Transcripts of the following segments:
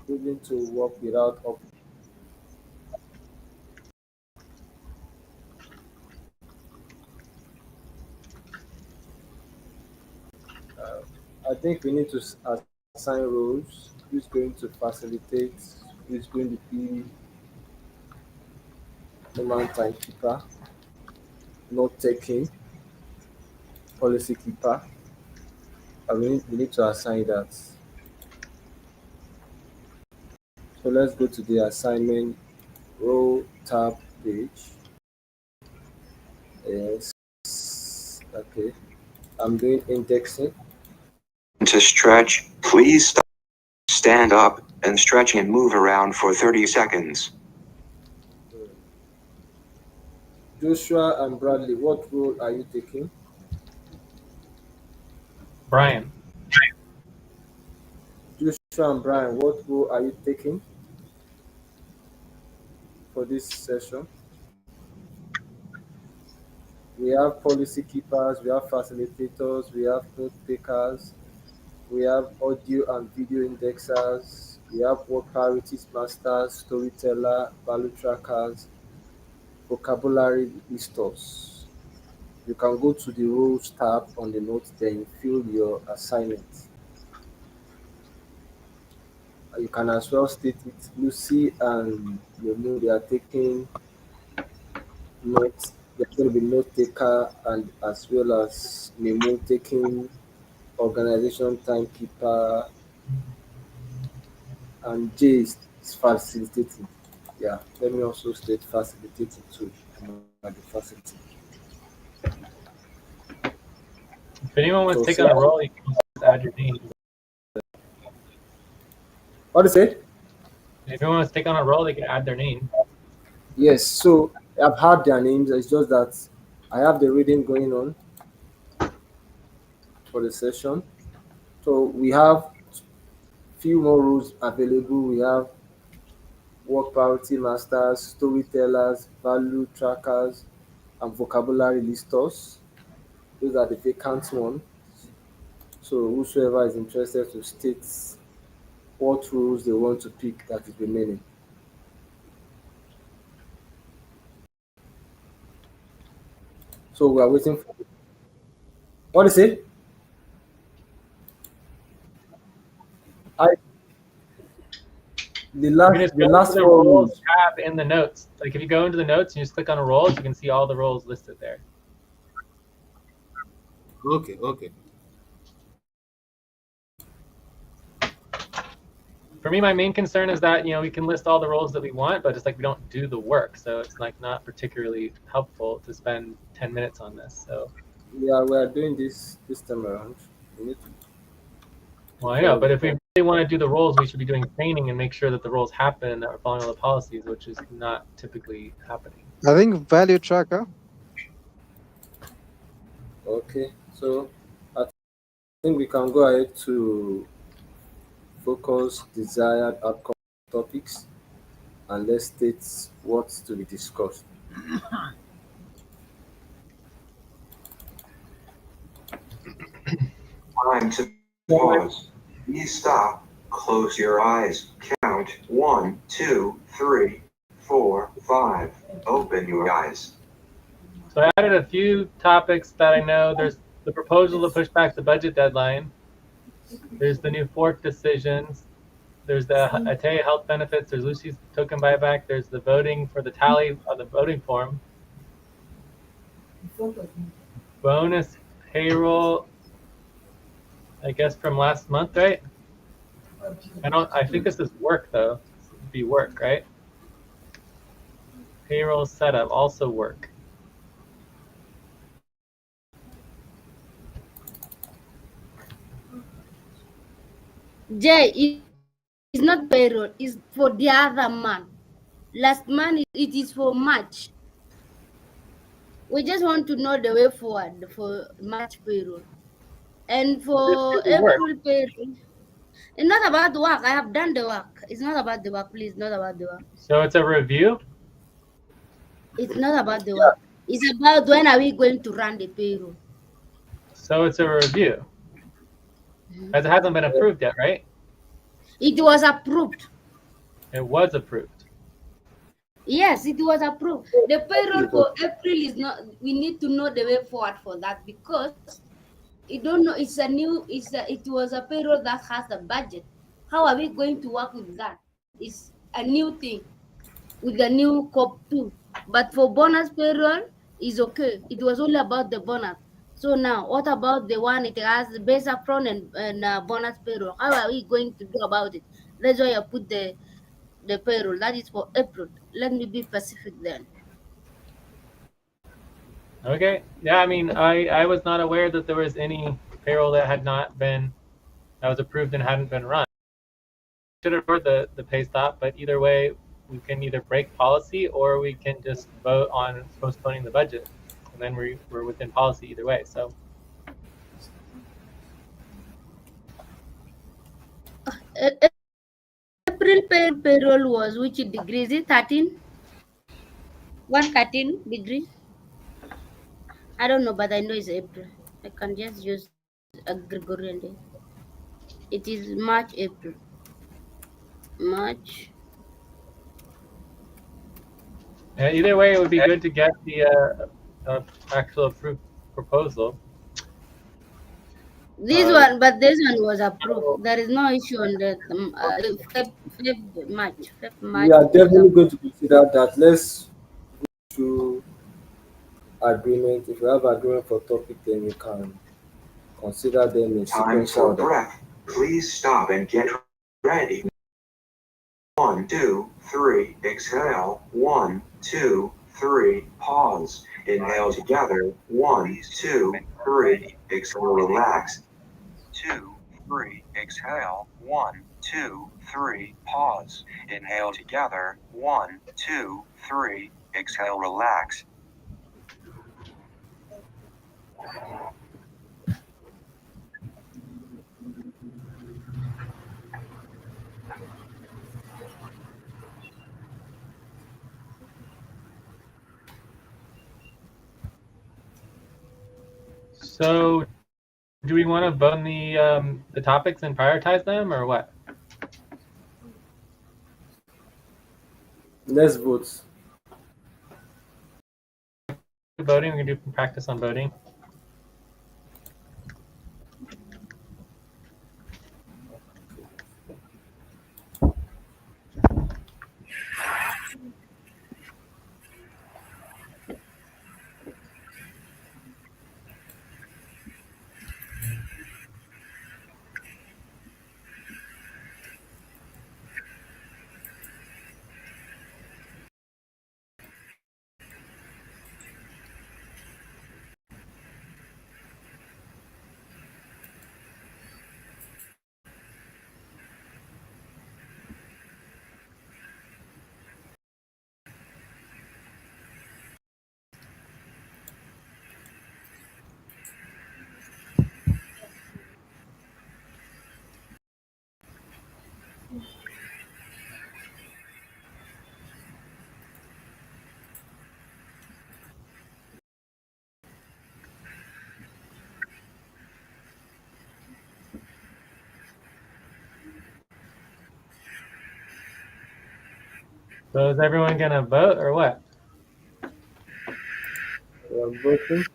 willing to work without uh, I think we need to assign roles. Who's going to facilitate? Who's going to be human timekeeper, note taking, policy keeper. We need to assign that. So let's go to the assignment role tab page. Yes. Okay. I'm doing indexing. To stretch, please stand up and stretch and move around for 30 seconds. Joshua and Bradley, what role are you taking? Brian. Joshua and Brian, what role are you taking for this session? We have policy keepers, we have facilitators, we have note takers, we have audio and video indexers, we have word priorities masters, storyteller, value trackers, vocabulary listers. You can go to the roles tab on the notes, then fill your assignment. You can as well state it. Lucy and Yomu, they are taking notes. They're going to be note taker and as well as Nemo taking organization timekeeper, and Jay is facilitating. Yeah, let me also state facilitating too. I'm at the facility. If anyone wants So, to take on a role, you can just add your name. what is it? If anyone wants to take on a role, they can add their name. Yes, so I've had their names. It's just that I have the reading going on for the session. So we have few more rules available. We have work priority masters, storytellers, value trackers, and vocabulary listers. Those are the vacant ones. So whosoever is interested to state what rules they want to pick that is remaining. So we are waiting for what is it? I the You can just the go into last the four roles rules. tab in the notes. Like if you go into the notes and you just click on a roles, you can see all the roles listed there. Okay, okay. For me, my main concern is that we can list all the roles that we want, but it's like we don't do the work, so it's like not particularly helpful to spend 10 minutes on this. So We are doing this time around. We need to well, I know, but if we really want to do the roles, we should be doing training and make sure that the roles happen and that we're following all the policies, which is not typically happening. I think value tracker. okay. So I think we can go ahead to focus desired outcome topics and let's state what's to be discussed. Time to pause. Please stop. Close your eyes. Count 1, 2, 3, 4, 5. Open your eyes. So I added a few topics that I know. There's the proposal to push back the budget deadline. There's the new fork decisions. There's the Atea health benefits. There's Lucy's token buyback. There's the voting for the tally of the voting form. Bonus payroll, I guess from last month, right? I think this is work though. This would be work, right? Payroll setup, also work. Jay, it's not payroll, it's for the other month. Last month, it is for March. We just want to know the way forward for March payroll. And for April payroll, it's not about the work. I have done the work. It's not about the work, please, not about the work. So it's a review? It's not about the work. It's about when are we going to run the payroll. So it's a review. As it hasn't been approved yet, right? It was approved. It was approved. Yes, it was approved. The payroll It was for April is not. We need to know the way forward for that because you don't know. It's a new. It was a payroll that has a budget. How are we going to work with that? It's a new thing with the new COP 2. But for bonus payroll, is okay. It was all about the bonus. So now, what about the one it has the base upfront and bonus payroll? How are we going to do about it? That's why I put the payroll. That is for April. Let me be specific then. Okay. Yeah, I mean, I was not aware that there was any payroll that was approved and hadn't been run. Should have heard the pay stop, but either way, we can either break policy or we can just vote on postponing the budget, and then we're within policy either way. So Uh, April payroll was which degree? Is it 13? 113 degree? I don't know, but I know it's April. I can just use a Gregorian day. It is March, April. March. either way, it would be good to get the actual approved proposal. This Uh, one, but this one was approved. There is no issue on that. March we are was definitely going approved. to consider that. Let's do agreement. If we have agreement for topic, then we can consider them in Time sequential for order. breath. Please stop and get ready. 1, 2, 3. Exhale. 1, 2, 3. Pause. Inhale together. 1, 2, 3. Exhale. Relax. 2, 3. Exhale. 1, 2, 3. Pause. Inhale together. 1, 2, 3. Exhale. Relax. so, do we want to vote on the topics and prioritize them, or what? Let's vote. Voting. We can do practice on voting. So, is everyone gonna vote or what? We are voting.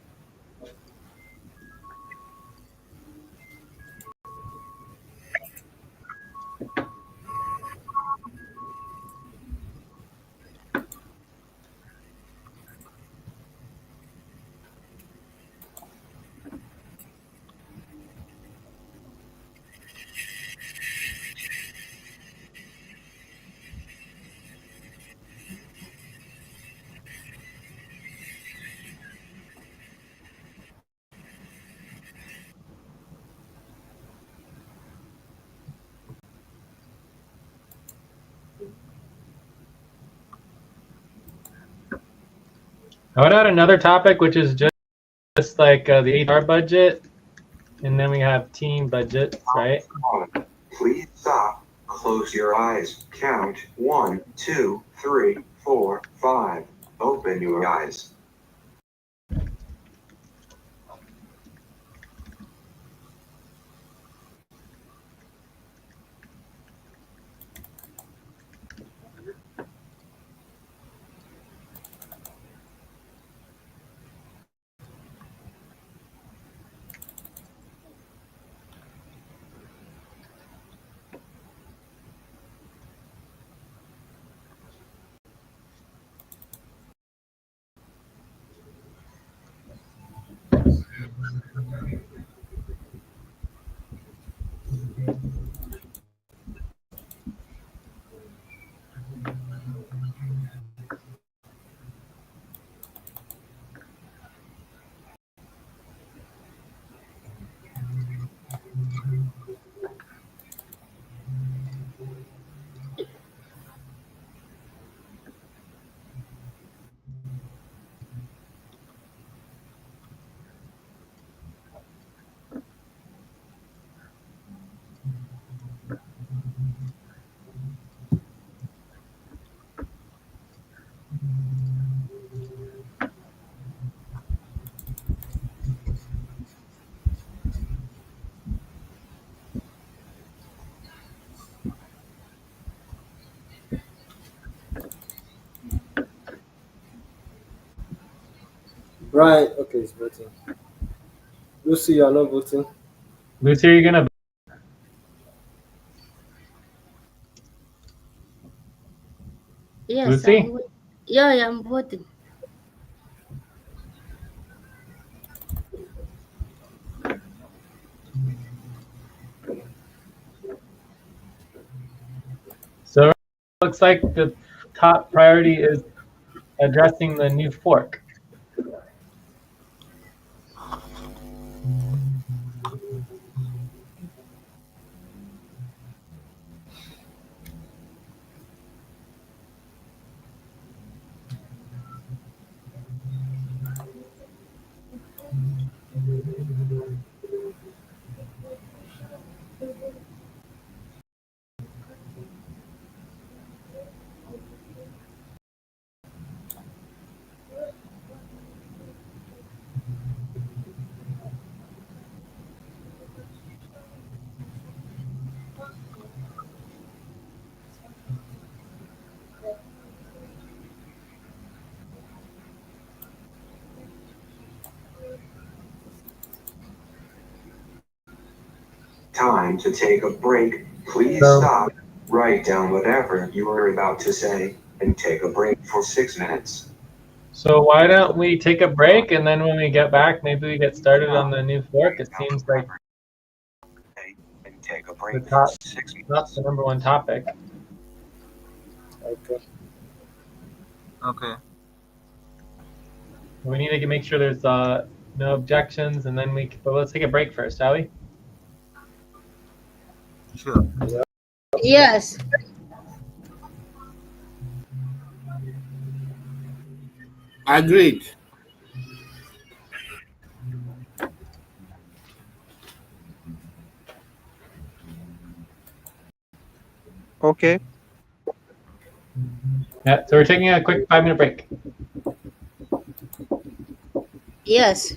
I would add another topic, which is just like the HR budget, and then we have team budgets, right? Please stop. Close your eyes. Count 1, 2, 3, 4, 5. Open your eyes. Right. Okay, it's voting. Lucy, you are not voting. Lucy, are you gonna? Yes, Lucy? yeah, I'm voting. So it looks like the top priority is addressing the new fork. Time to take a break. Please So stop, write down whatever you are about to say, and take a break for 6 minutes. So why don't we take a break, and then when we get back, maybe we get started on the new fork. It seems like And take a the break for top, 6 minutes. not the number one topic. Okay. Okay. We need to make sure there's no objections, and then but let's take a break first, shall we? Sure. Yes. Agreed. Okay. Yeah, so we're taking a quick 5-minute break. Yes.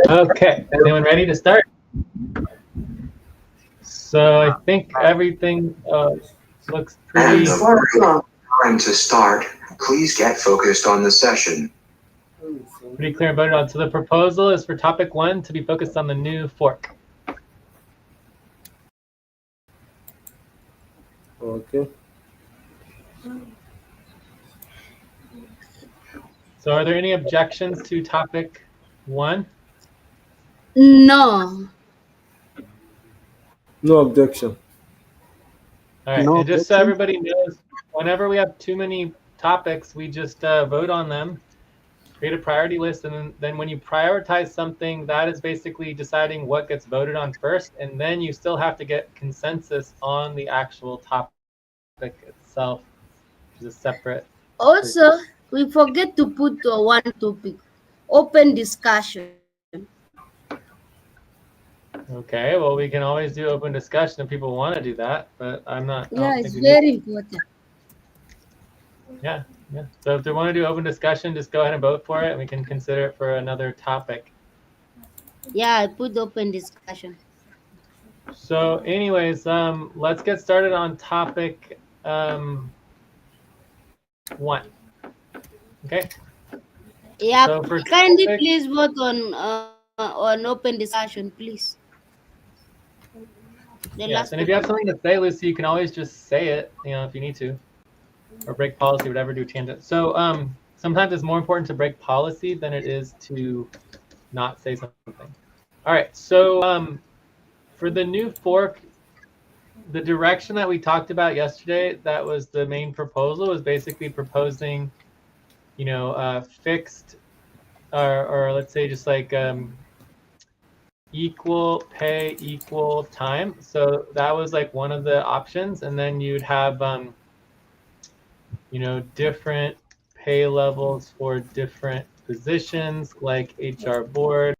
Okay, is anyone ready to start? So I think everything looks And pretty time to start. Please get focused on the session. clear and voted on. So the proposal is for topic 1 to be focused on the new fork. Okay. So are there any objections to topic 1? No. No objection. All right, No and just so objection. everybody knows, whenever we have too many topics, we just vote on them, create a priority list, and then when you prioritize something, that is basically deciding what gets voted on first, and then you still have to get consensus on the actual topic itself, which is a separate. Also, we forget to put one topic, open discussion. Okay, well, we can always do open discussion if people want to do that, but I Yeah, don't it's think we need. very important. Yeah. So if they want to do open discussion, just go ahead and vote for it, and we can consider it for another topic. Yeah, I put open discussion. So anyways, let's get started on topic 1. Okay. Yeah, So for kindly topic, please vote on open discussion, please. The last yes, and if topic. you have something to say, Lucy, you can always just say it, if you need to, or break policy, whatever, do tangent. So sometimes it's more important to break policy than it is to not say something. All right, so for the new fork, the direction that we talked about yesterday, that was the main proposal, was basically proposing, fixed, or let's say just like equal pay, equal time. So that was like one of the options, and then you'd have different pay levels for different positions like HR board,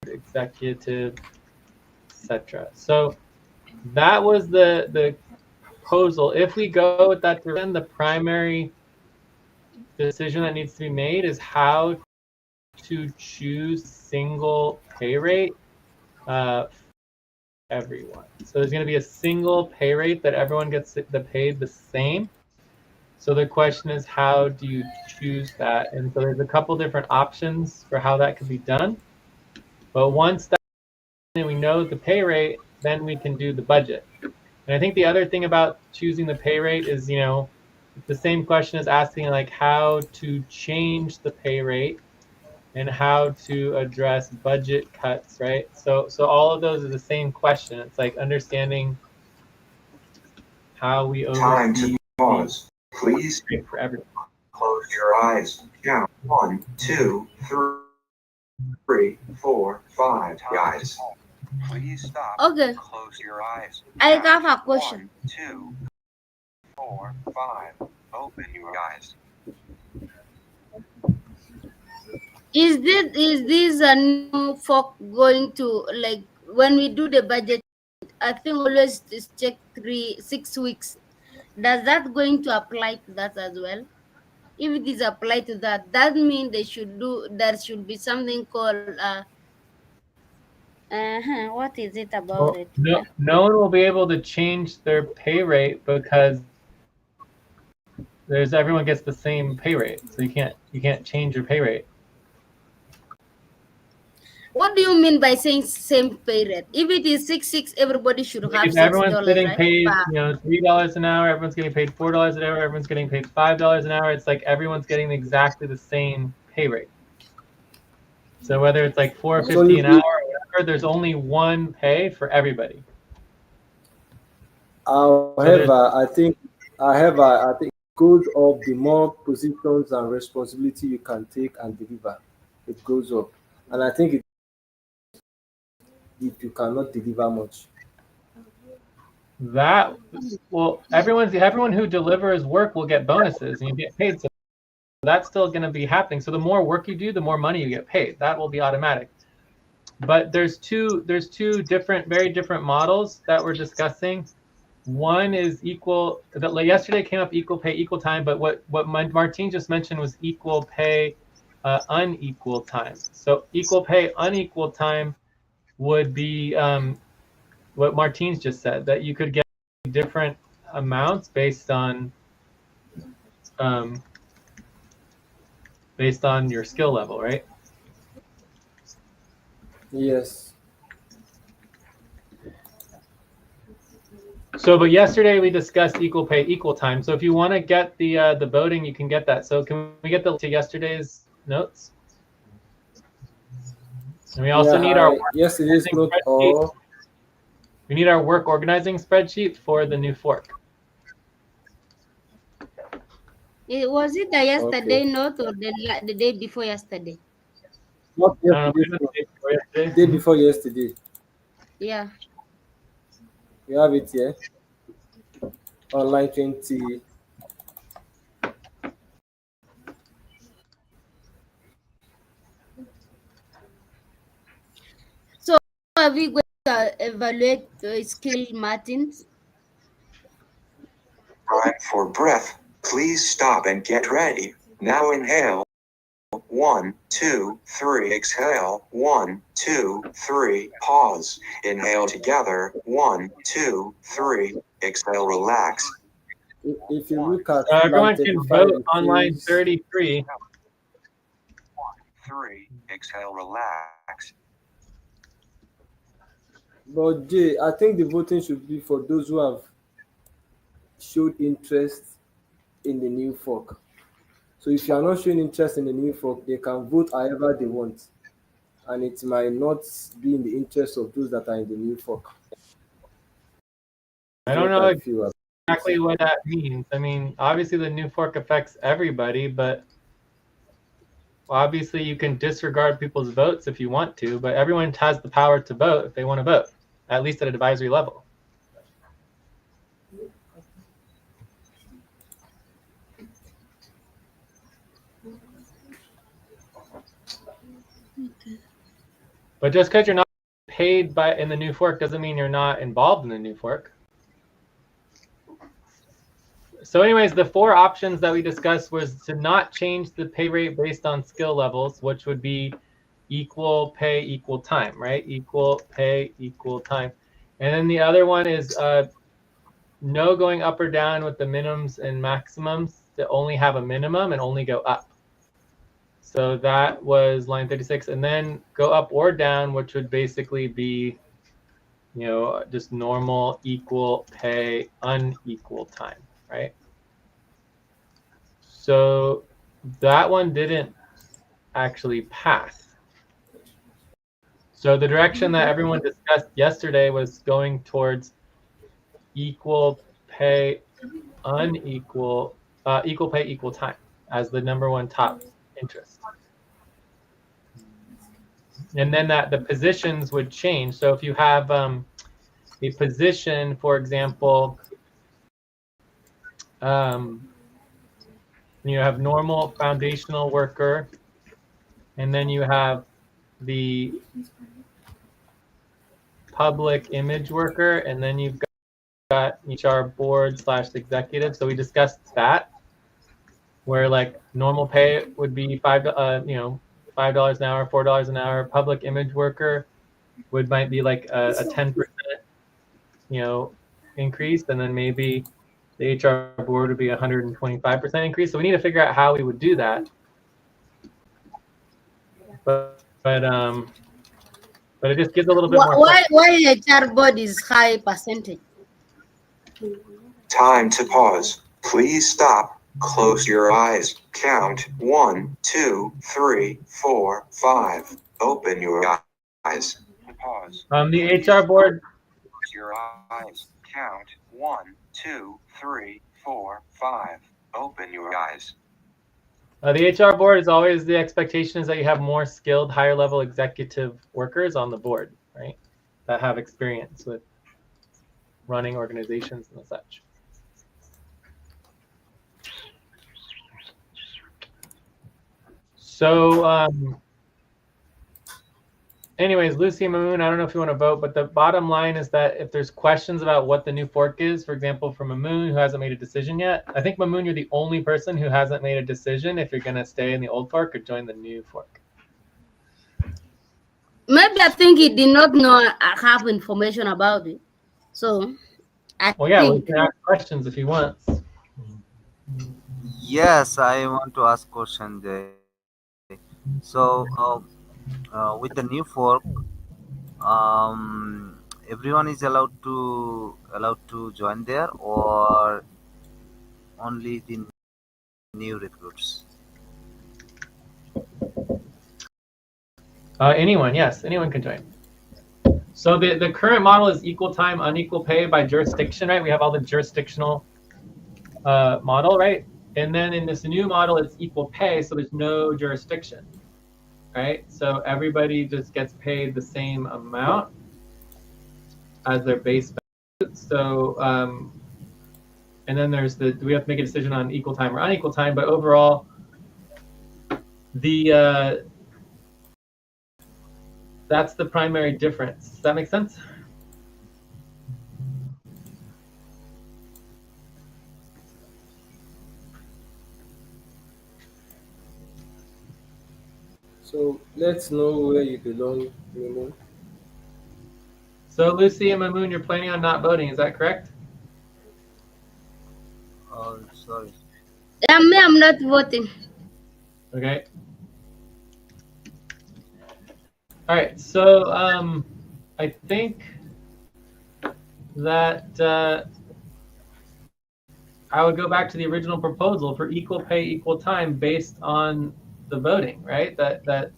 executive, etc. So that was the proposal. If we go with that direction, the primary decision that needs to be made is how to choose single pay rate for everyone. So there's going to be a single pay rate that everyone gets paid the same. So the question is, how do you choose that? And so there's a couple different options for how that could be done. But once that we know the pay rate, then we can do the budget. And I think the other thing about choosing the pay rate is, the same question as asking like how to change the pay rate and how to address budget cuts, right? So all of those are the same question. It's like understanding how we Time oversee to pause. Please for everyone. close your eyes. Count 1, 2, 3, 4, 5. Guys. Please stop. Okay, Close your eyes. I have a question. 1, 2, 4, 5. Open your eyes. Is this a new folk going to, like, when we do the budget? I think always is check 6 weeks. Does that going to apply to that as well? If it is applied to that, that means they should do. There should be something called what is it about Well, it? no one will be able to change their pay rate because everyone gets the same pay rate. So you can't change your pay rate. What do you mean by saying same pay rate? If it is 6 everybody should Like have if six everyone's dollars, getting right? paid, $3 an hour, everyone's getting paid $4 an hour, everyone's getting paid $5 an hour. It's like everyone's getting exactly the same pay rate. So whether it's like $4.50 an hour or whatever, there's only one pay for everybody. However, I think it goes up the more positions and responsibility you can take and deliver. It goes up, and I think if you cannot deliver much. That everyone who delivers work will get bonuses and you get paid. So that's still going to be happening. So the more work you do, the more money you get paid. That will be automatic. But there's two different, very different models that we're discussing. One is equal. That yesterday came up equal pay, equal time. But what Martine just mentioned was equal pay, unequal time. So equal pay, unequal time would be what Martine's just said, that you could get different amounts based on your skill level, right? Yes. So, but yesterday we discussed equal pay, equal time. So if you want to get the voting, you can get that. So can we get to yesterday's notes? And we also need our yesterday's note spreadsheet. We need our work organizing spreadsheet for the new fork. Was it the yesterday note or the day before yesterday? Not yesterday. Yesterday. Day before yesterday. Yeah. You have it here. Online 20. So are we going to evaluate skill, Martins? Time for breath. Please stop and get ready. Now inhale. 1, 2, 3. Exhale. 1, 2, 3. Pause. Inhale together. 1, 2, 3. Exhale. Relax. If you look at everyone line can 35, vote on line 33. 1, 3. Exhale. Relax. But Jay, I think the voting should be for those who have showed interest in the new fork. So if you are not showing interest in the new fork, they can vote however they want, and it might not be in the interest of those that are in the new fork. I don't know exactly what that means. I mean, obviously the new fork affects everybody, but obviously you can disregard people's votes if you want to, but everyone has the power to vote if they want to vote, at least at an advisory level. Okay. But just because you're not paid in the new fork doesn't mean you're not involved in the new fork. So anyways, the four options that we discussed was to not change the pay rate based on skill levels, which would be equal pay, equal time, right? Equal pay, equal time. And then the other one is no going up or down with the minimums and maximums, to only have a minimum and only go up. So that was line 36. And then go up or down, which would basically be, just normal equal pay, unequal time, right? So that one didn't actually pass. So the direction that everyone discussed yesterday was going towards equal pay, equal pay, equal time as the number one top interest. And then that the positions would change. So if you have a position, for example, you have normal foundational worker, and then you have the public image worker, and then you've got HR board / executive. So we discussed that, where like normal pay would be $5 an hour, $4 an hour. Public image worker might be like a 10% increase, and then maybe the HR board would be 125% increase. So we need to figure out how we would do that. But it just gives a little bit more. Why HR board is high percentage? Time to pause. Please stop. Close your eyes. Count 1, 2, 3, 4, 5. Open your eyes. Pause. The HR board. Close your eyes. Count 1, 2, 3, 4, 5. Open your eyes. The HR board is always, the expectation is that you have more skilled, higher level executive workers on the board, right? That have experience with running organizations and such. So anyways, Lucy and Mamoon, I don't know if you want to vote, but the bottom line is that if there's questions about what the new fork is, for example, from Mamoon, who hasn't made a decision yet, I think, Mamoon, you're the only person who hasn't made a decision if you're going to stay in the old fork or join the new fork. Maybe I think he did not know I have information about it. So Well, yeah, we can ask questions if he wants. Yes, I want to ask question there. So, with the new fork, everyone is allowed to join there, or only the new recruits? Anyone, yes, anyone can join. So the current model is equal time, unequal pay by jurisdiction, right? We have all the jurisdictional model, right? And then in this new model, it's equal pay, so there's no jurisdiction, right? So everybody just gets paid the same amount as their base benefit. So, and then there's do we have to make a decision on equal time or unequal time? But overall, that's the primary difference. Does that make sense? So let's know where you belong, Mamoon. So Lucy and Mamoon, you're planning on not voting, is that correct? Oh, sorry. I'm not voting. Okay. All right, so I think that I would go back to the original proposal for equal pay, equal time based on the voting, right? That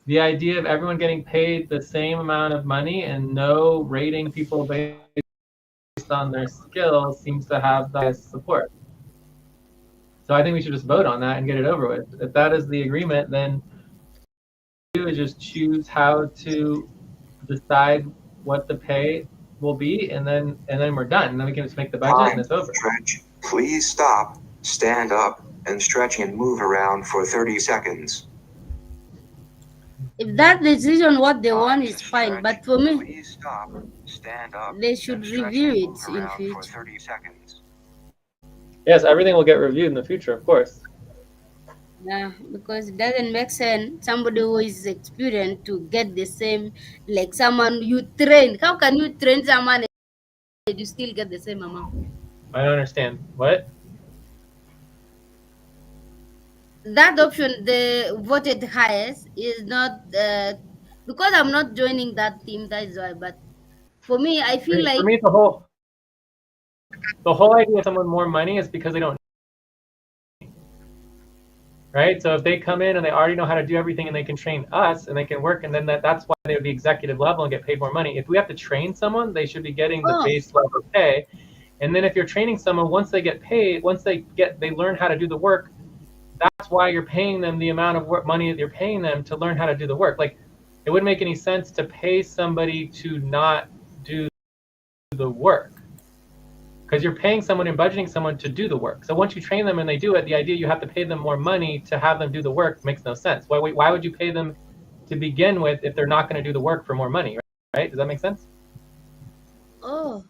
the idea of everyone getting paid the same amount of money and no rating people based on their skills seems to have the highest support. So I think we should just vote on that and get it over with. If that is the agreement, then do is just choose how to decide what the pay will be, and then we're done. And then we can just make the budget and it's over. Stretch. Please stop, stand up, and stretch and move around for 30 seconds. If that decision what they want is fine, but for me, Please stop, stand up, they should and stretch review and it move in around for future. 30 seconds. Yes, everything will get reviewed in the future, of course. Yeah, because it doesn't make sense somebody who is experienced to get the same like someone you train. How can you train someone and you still get the same amount? I don't understand. What? That option they voted highest is not because I'm not joining that team, that is why. But for me, I feel like For me, the whole idea of someone more money is because they don't, right? So if they come in and they already know how to do everything and they can train us and they can work, and then that's why they would be executive level and get paid more money. If we have to train someone, they should be getting the base level pay. And then if you're training someone, once they get paid, once they learn how to do the work, that's why you're paying them the amount of money that you're paying them to learn how to do the work. Like, it wouldn't make any sense to pay somebody to not do the work. because you're paying someone and budgeting someone to do the work. So once you train them and they do it, the idea you have to pay them more money to have them do the work makes no sense. Why would you pay them to begin with if they're not going to do the work for more money, right? Does that make sense? Oh,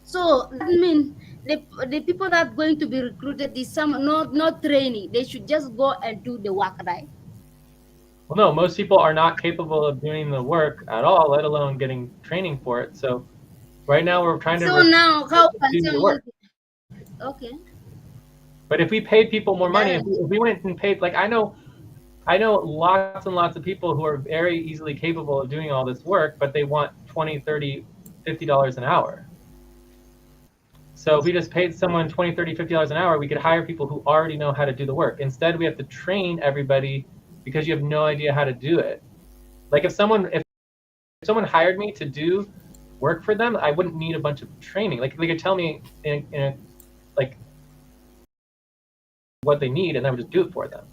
so that means the people that are going to be recruited is some not training. They should just go and do the work, right? Well, no, most people are not capable of doing the work at all, let alone getting training for it. So right now we're trying to So now, how can do the someone? work. Okay. But if we paid people more money, if That- we went and paid, like I know lots and lots of people who are very easily capable of doing all this work, but they want $20, $30, $50 an hour. So if we just paid someone $20, $30, $50 an hour, we could hire people who already know how to do the work. Instead, we have to train everybody because you have no idea how to do it. Like if someone hired me to do work for them, I wouldn't need a bunch of training. Like they could tell me like what they need, and I would just do it for them,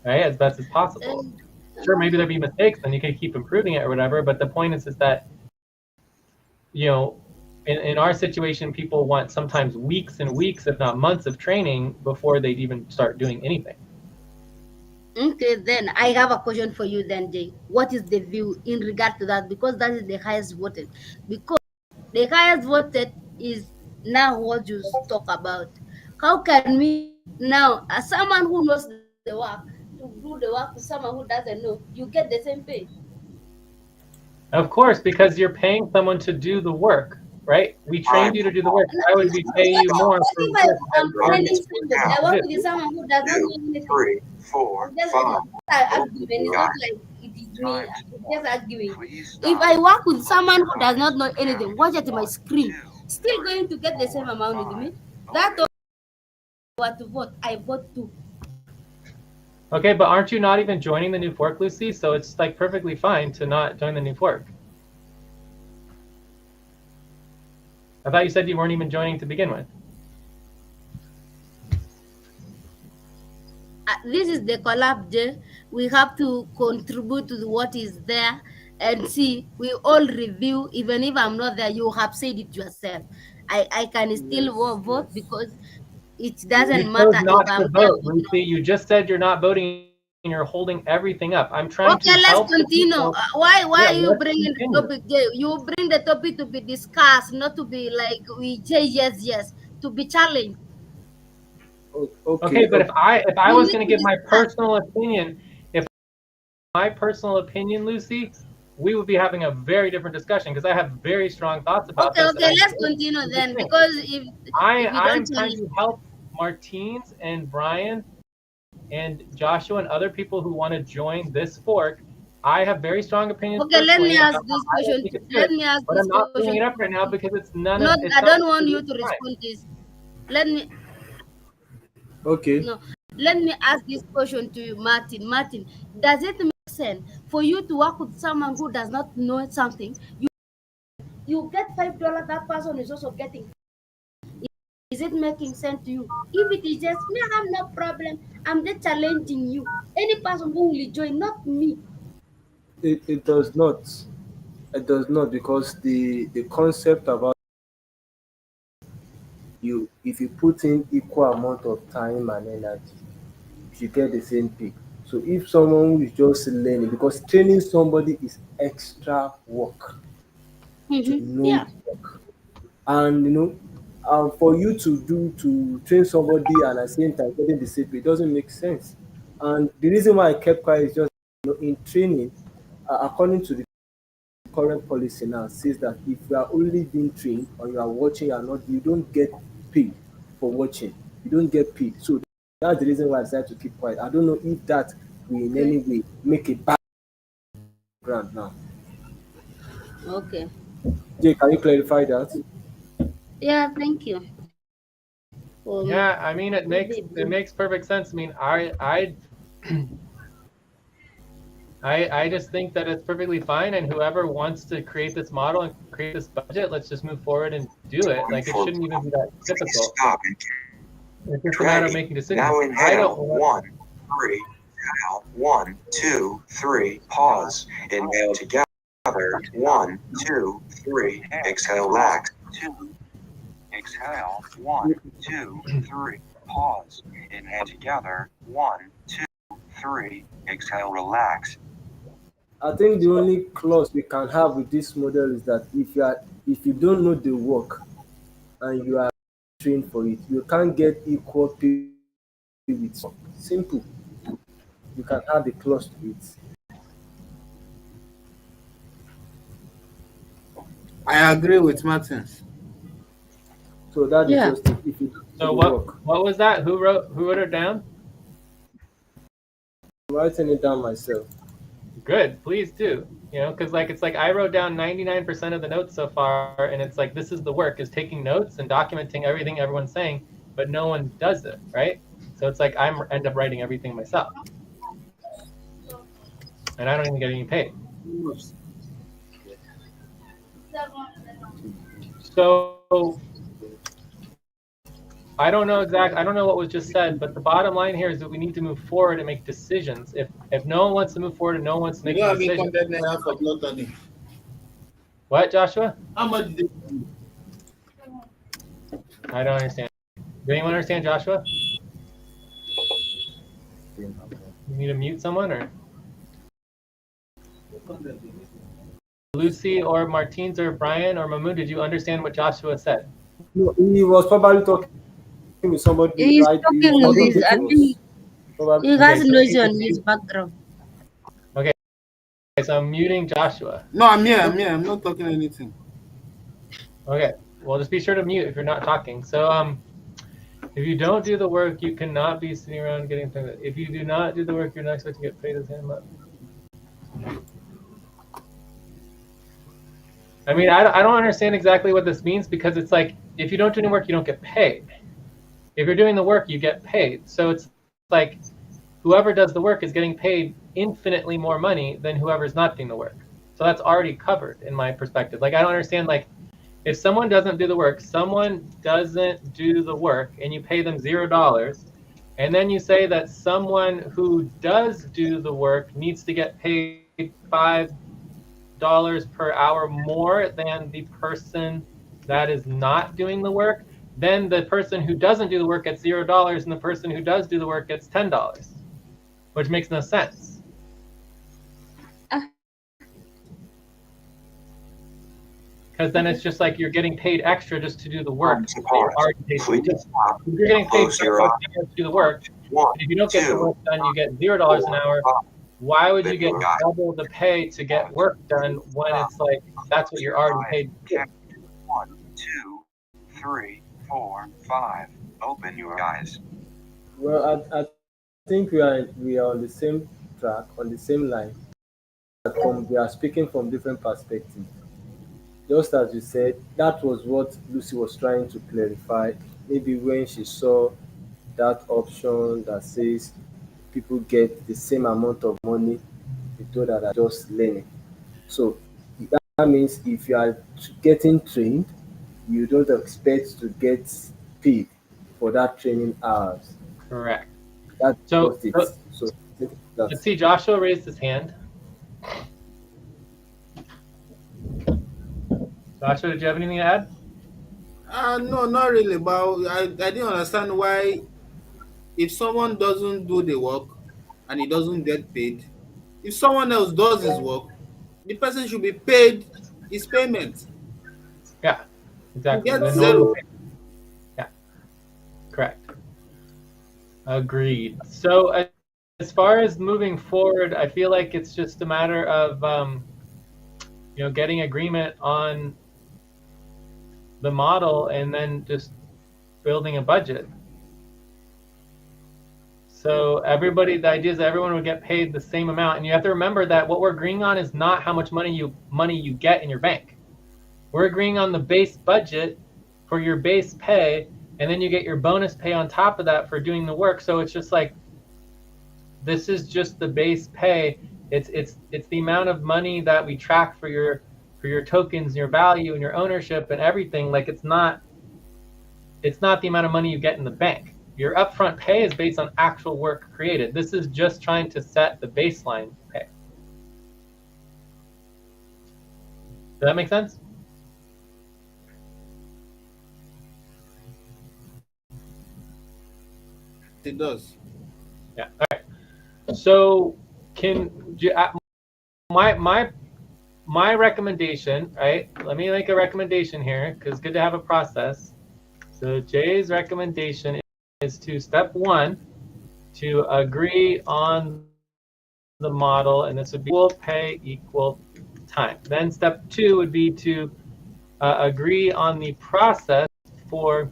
right, as best as possible. Sure, maybe there'd be mistakes, and you can keep improving it or whatever. But the point is that in our situation, people want sometimes weeks and weeks, if not months, of training before they'd even start doing anything. Okay, then I have a question for you then, Jay. What is the view in regard to that? Because that is the highest voted. Because the highest voted is now what you talk about. How can we now, as someone who knows the work, to do the work to someone who doesn't know, you get the same pay? Of course, because you're paying someone to do the work, right? We trained you to do the work. Why would we pay you more What for if work I'm that already training somebody? I work with someone who does not know 2, anything. 3, 4, Just 5. argument. It's not like it is me. Time. It's just arguing. Please If stop. I work with someone who does not know anything, watch at my 1, screen, 2, still 3, going to get the same 4, amount with 5. me. That's what to vote. I vote too. Okay, but aren't you not even joining the new fork, Lucy? So it's like perfectly fine to not join the new fork. I thought you said you weren't even joining to begin with. This is the collab day. We have to contribute to what is there and see. We all review. Even if I'm not there, you have said it yourself. I can still Yes, vote yes. because it You doesn't chose matter if not to I'm there vote, or Lucy. not. You just said you're not voting and you're holding everything up. I'm trying to Okay, let's help the continue. people. Why Yeah, are you let's bringing the continue. topic? Jay? You bring the topic to be discussed, not to be like we say yes, to be challenged. Okay, Okay, but okay. if I We was need going to to give my discuss. personal opinion, if my personal opinion, Lucy, we would be having a very different discussion because I have very strong thoughts about this, and Okay, I let's think continue it's a good then thing. because if you I'm don't trying challenge. to help Martines and Brian and Joshua and other people who want to join this fork. I have very strong opinions Okay, let me personally ask about this how I question. think it's Let good, me ask but this I'm not question. bringing it up right now because it's Not, it's I not don't want you it's to fine. respond this. Let me Okay. no. Let me ask this question to you, Martin. Martin, does it make sense for you to work with someone who does not know something? You get $5. That person is also getting. Is it making sense to you? If it is just me, I have no problem. I'm just challenging you. Any person who will join, not me. It does not. It does not, because the concept about you, if you put in equal amount of time and energy, you get the same pay. So if someone who is just learning, because training somebody is extra work to know Yeah. the work, and for you to train somebody and at the same time getting the same pay, it doesn't make sense. And the reason why I kept quiet is just, in training, according to the current policy now, says that if you are only being trained or you are watching and not, you don't get paid for watching. You don't get paid. So that's the reason why I decided to keep quiet. I don't know if that will in Okay. any way make a background now. Okay. Jay, can you clarify that? Yeah. Thank you. Yeah, I mean it Maybe. makes perfect sense. I mean, I just think that it's perfectly fine, and whoever wants to create this model and create this budget, let's just move forward and do it. Like it shouldn't even be that Please difficult. stop and It's just a matter of ready. making decisions. Now I don't inhale. want 1, 3. Exhale. 1, 2, 3. Pause. Inhale together. 1, 2, 3. Exhale. Relax. 2. Exhale. 1, 2, 3. Pause. Inhale together. 1, 2, 3. Exhale. Relax. I think the only clause we can have with this model is that if you don't know the work and you are trained for it, you can't get equal pay with some. Simple. You can add a clause to it. I agree with Martins. So that is Yeah. just it. If you don't So do the work, what was that? Who wrote it down? I'm writing it down myself. Good, please do. You know, because like it's like I wrote down 99% of the notes so far, and it's like this is the work, is taking notes and documenting everything everyone's saying, but no one does it, right? So it's like I end up writing everything myself, and I don't even get any paid. So I don't know what was just said, but the bottom line here is that we need to move forward and make decisions. If no one wants to move forward and no one wants to You make don't a have decision, 800 naira for blood tonic. what, Joshua? How much did I don't understand. Does anyone understand, Joshua? You need to mute someone, or Lucy or Martins or Brian or Mahmoud, did you understand what Joshua said? No, he was probably talking with somebody, He's right? He talking was with talking his, to I us. think Probably. he Okay, has so noise on his background. okay, so I'm muting Joshua. No, I'm here. I'm not talking anything. Okay, well, just be sure to mute if you're not talking. So if you don't do the work, you cannot be sitting around getting paid. If you do not do the work, you're not expected to get paid as hand up. I mean, I don't understand exactly what this means, because it's like if you don't do any work, you don't get paid. If you're doing the work, you get paid. So it's like whoever does the work is getting paid infinitely more money than whoever's not doing the work. So that's already covered in my perspective. Like I don't understand, like if someone doesn't do the work, and you pay them $0, and then you say that someone who does do the work needs to get paid $5 per hour more than the person that is not doing the work, then the person who doesn't do the work gets $0, and the person who does do the work gets $10, which makes no sense. Because then it's just like you're getting paid extra just to do the work. You're already paid to do. If you're getting paid $5 to do the work, and if you don't get the work done, you get $0 an hour. Why would you get double the pay to get work done when it's like that's what you're already paid to do? 1, 2, 3, 4, 5. Open your eyes. Well, I think we are on the same track, on the same line. We are speaking from different perspectives. Just as you said, that was what Lucy was trying to clarify. Maybe when she saw that option that says people get the same amount of money, they told her that just learning. So that means if you are getting trained, you don't expect to get paid for that training hours. Correct. That's So just it. So let's that's see, Joshua raised his hand. Joshua, did you have anything to add? No, not really. But I didn't understand why, if someone doesn't do the work and he doesn't get paid, if someone else does his work, the person should be paid his payment. Yeah, He exactly. The gets normal zero. pay. Yeah, correct. Agreed. So as far as moving forward, I feel like it's just a matter of getting agreement on the model and then just building a budget. So the idea is that everyone would get paid the same amount, and you have to remember that what we're agreeing on is not how much money you get in your bank. We're agreeing on the base budget for your base pay, and then you get your bonus pay on top of that for doing the work. So it's just like this is just the base pay. It's the amount of money that we track for your tokens, your value, and your ownership and everything. Like it's not the amount of money you get in the bank. Your upfront pay is based on actual work created. This is just trying to set the baseline pay. Does that make sense? it does. Yeah. All right. So my recommendation, right? Let me make a recommendation here because it's good to have a process. So Jay's recommendation is to step one, to agree on the model, and this would be equal pay, equal time. Then step two would be to agree on the process for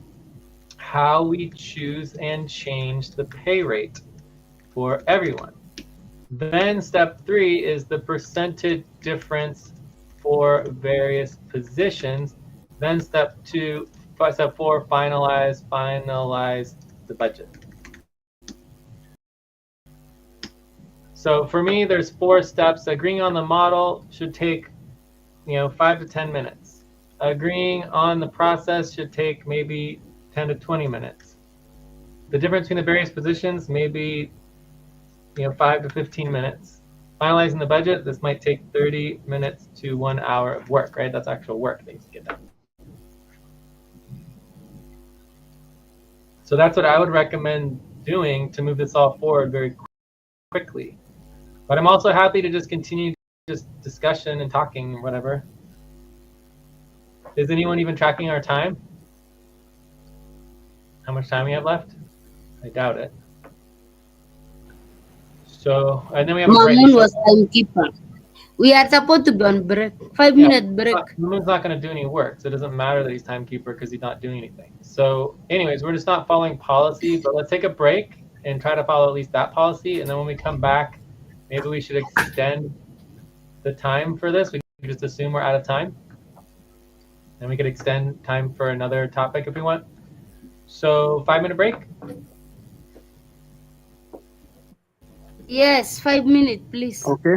how we choose and change the pay rate for everyone. Then step three is the percentage difference for various positions. Then step four, finalize the budget. So for me, there's 4 steps. Agreeing on the model should take, 5 to 10 minutes. Agreeing on the process should take maybe 10 to 20 minutes. The difference between the various positions, maybe 5 to 15 minutes. Finalizing the budget, this might take 30 minutes to 1 hour of work, right? That's actual work that needs to get done. So that's what I would recommend doing to move this all forward very quickly. But I'm also happy to just continue just discussion and talking and whatever. Is anyone even tracking our time? How much time we have left? I doubt it. So, and then we have a break. Mamun was timekeeper. We are supposed to be on break. 5-minute break. Mamun's not going to do any work, so it doesn't matter that he's timekeeper because he's not doing anything. So, anyways, we're just not following policy, but let's take a break and try to follow at least that policy. And then when we come back, maybe we should extend the time for this. We can just assume we're out of time. And we could extend time for another topic if we want. So 5-minute break. Yes, 5 minutes, please. Okay.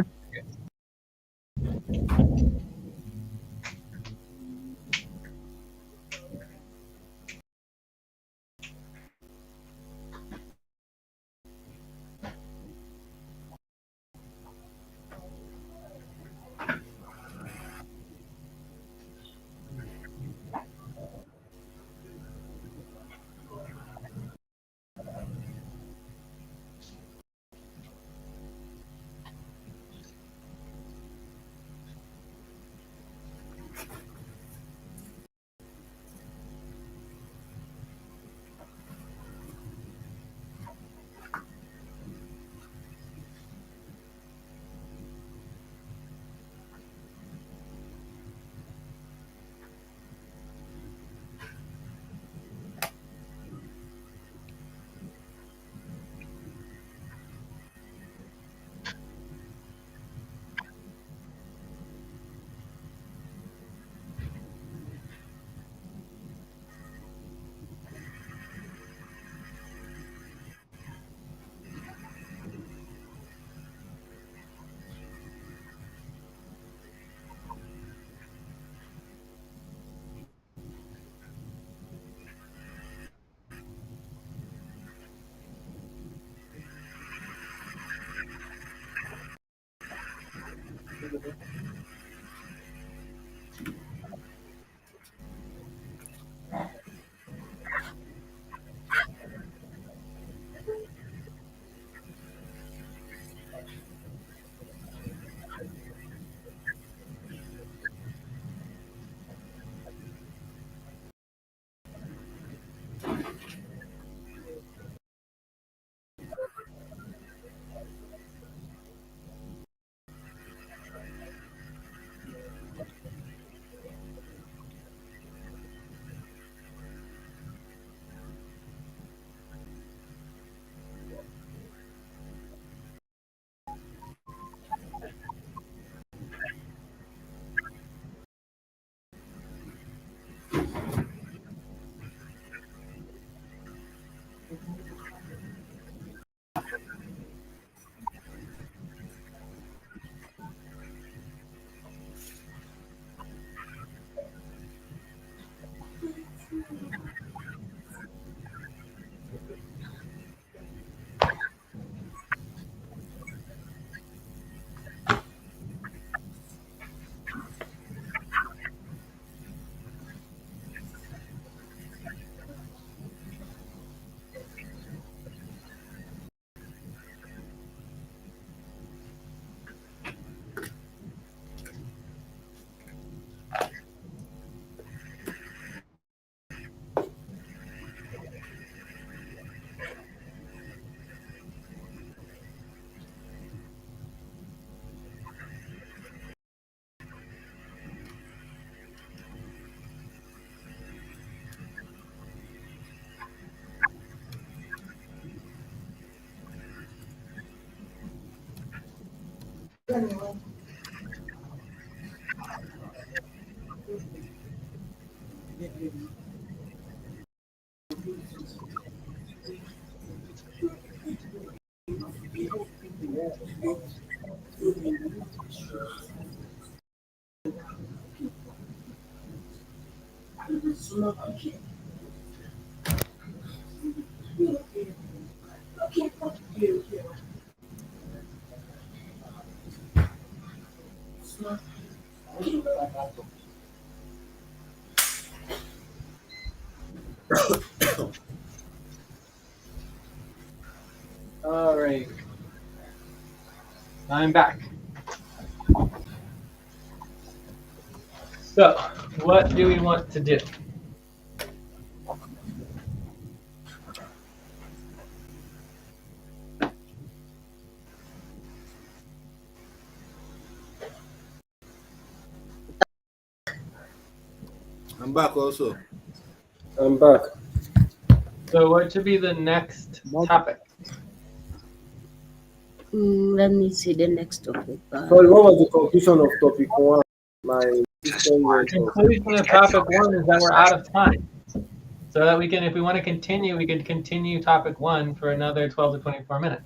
All right, I'm back. So, what do we want to do? I'm back also. I'm back. So, what should be the next topic? Let me see the next topic. Sorry, what was the conclusion of topic one? My To system start, went off. Conclusion of get topic focused one is on that the we're out session. of time. So that we can, if we want to continue, we can continue topic one for another 12 to 24 minutes.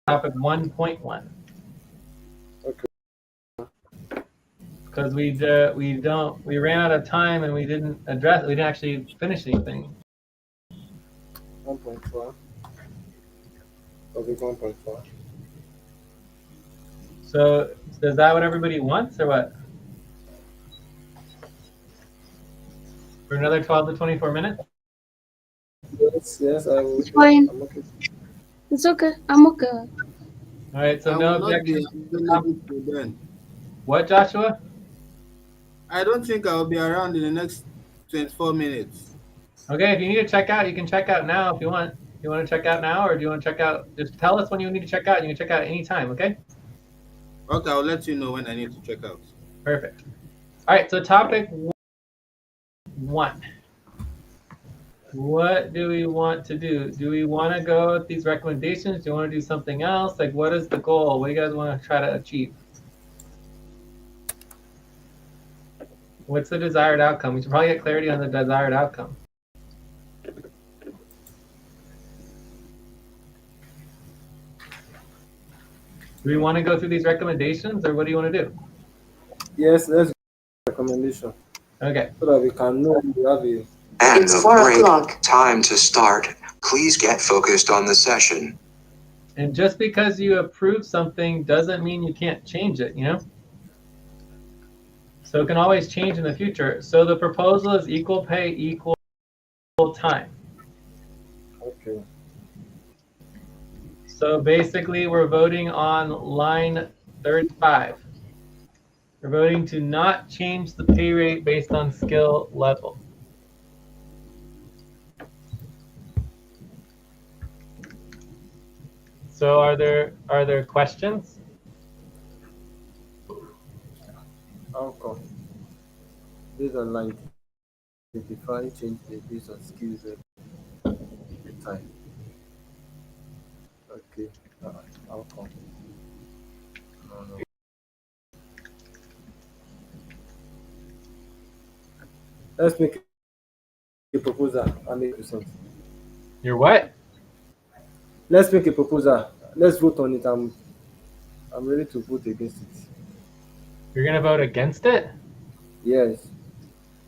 Topic 1.1. Okay. Because we ran out of time and we didn't actually finish anything. 1.4. Topic 1.4. So is that what everybody wants or what? For another 12 to 24 minutes? Yes, I will. It's fine. I'm okay. It's okay. I'm okay. All right, so I no will not be objections. available till then. What, Joshua? I don't think I will be around in the next 24 minutes. Okay, if you need to check out, you can check out now if you want. You want to check out now, or do you want to check out? Just tell us when you need to check out. You can check out anytime, okay? Okay, I'll let you know when I need to check out. Perfect. All right, so topic one. What do we want to do? Do we want to go with these recommendations? Do you want to do something else? Like, what is the goal? What do you guys want to try to achieve? What's the desired outcome? We should probably get clarity on the desired outcome. Do we want to go through these recommendations, or what do you want to do? Yes, let's do recommendation Okay. so that we can know we have a. And It's the 4 break. o'clock. Time to start. Please get focused on the session. And just because you approve something doesn't mean you can't change it, you know? So it can always change in the future. So the proposal is equal pay, equal time. Okay. So basically, we're voting on line 35. We're voting to not change the pay rate based on skill level. So are there questions? Outcome. Based on line 25, change the based on skills and time. Okay. Outcome. No. Let's make a proposal and make result. You're what? Let's make a proposal. Let's vote on it. I'm ready to vote against it. You're gonna vote against it? Yes.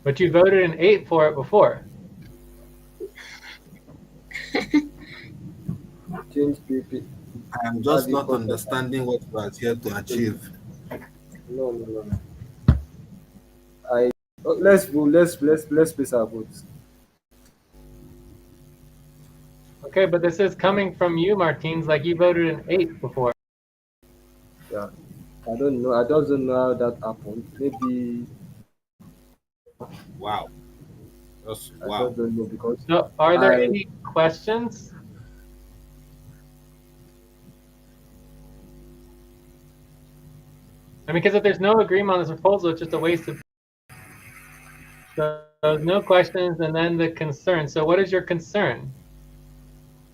But you voted an 8 for it before. Change PP. I am just not understanding what you are here to achieve. No. I let's vote. Let's place our votes. Okay, but this is coming from you, Martins, like you voted an 8 before. Yeah. I don't know. I just don't know how that happened. Maybe Wow. Just I wow. just don't know because So are there any questions? I mean, because if there's no agreement on this proposal, it's just a waste of. So there's no questions, and then the concern. So what is your concern,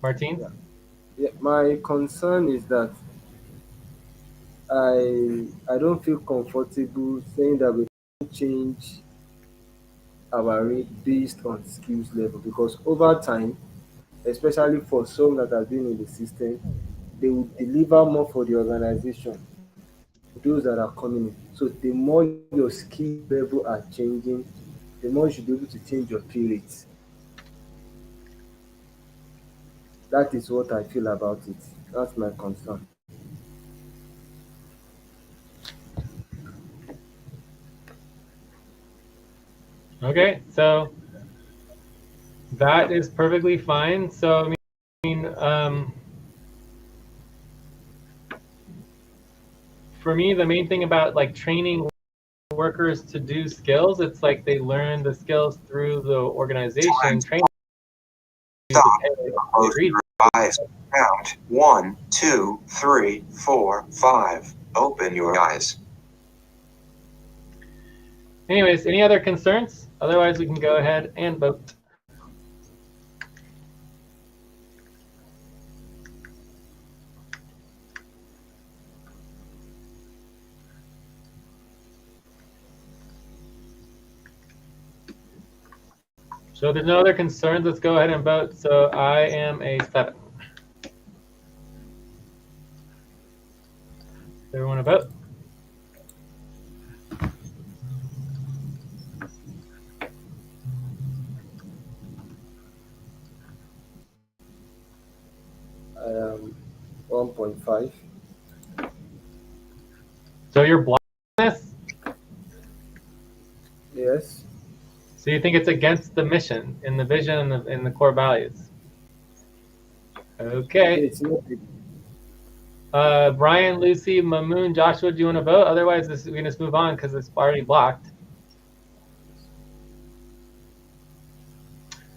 Martins? Yeah, my concern is that I don't feel comfortable saying that we can change our rate based on skills level because over time, especially for some that have been in the system, they will deliver more for the organization than those that are coming in. So the more your skill level are changing, the more you should be able to change your pay rates. That is what I feel about it. That's my concern. Okay, so that is perfectly fine. So I mean, for me, the main thing about like training workers to do skills, it's like they learn the skills through the organization. Training the Stop. pay they Proposed agreed. revised. Count. 1, 2, 3, 4, 5. Open your eyes. Anyways, any other concerns? Otherwise, we can go ahead and vote. So there's no other concerns. Let's go ahead and vote. So I am a 7. Everyone to vote? I am 1.5. So you're blocking this? Yes. So you think it's against the mission and the vision and the core values? Okay. It's not. Brian, Lucy, Mamoon, Joshua, do you want to vote? Otherwise, we can just move on because it's already blocked.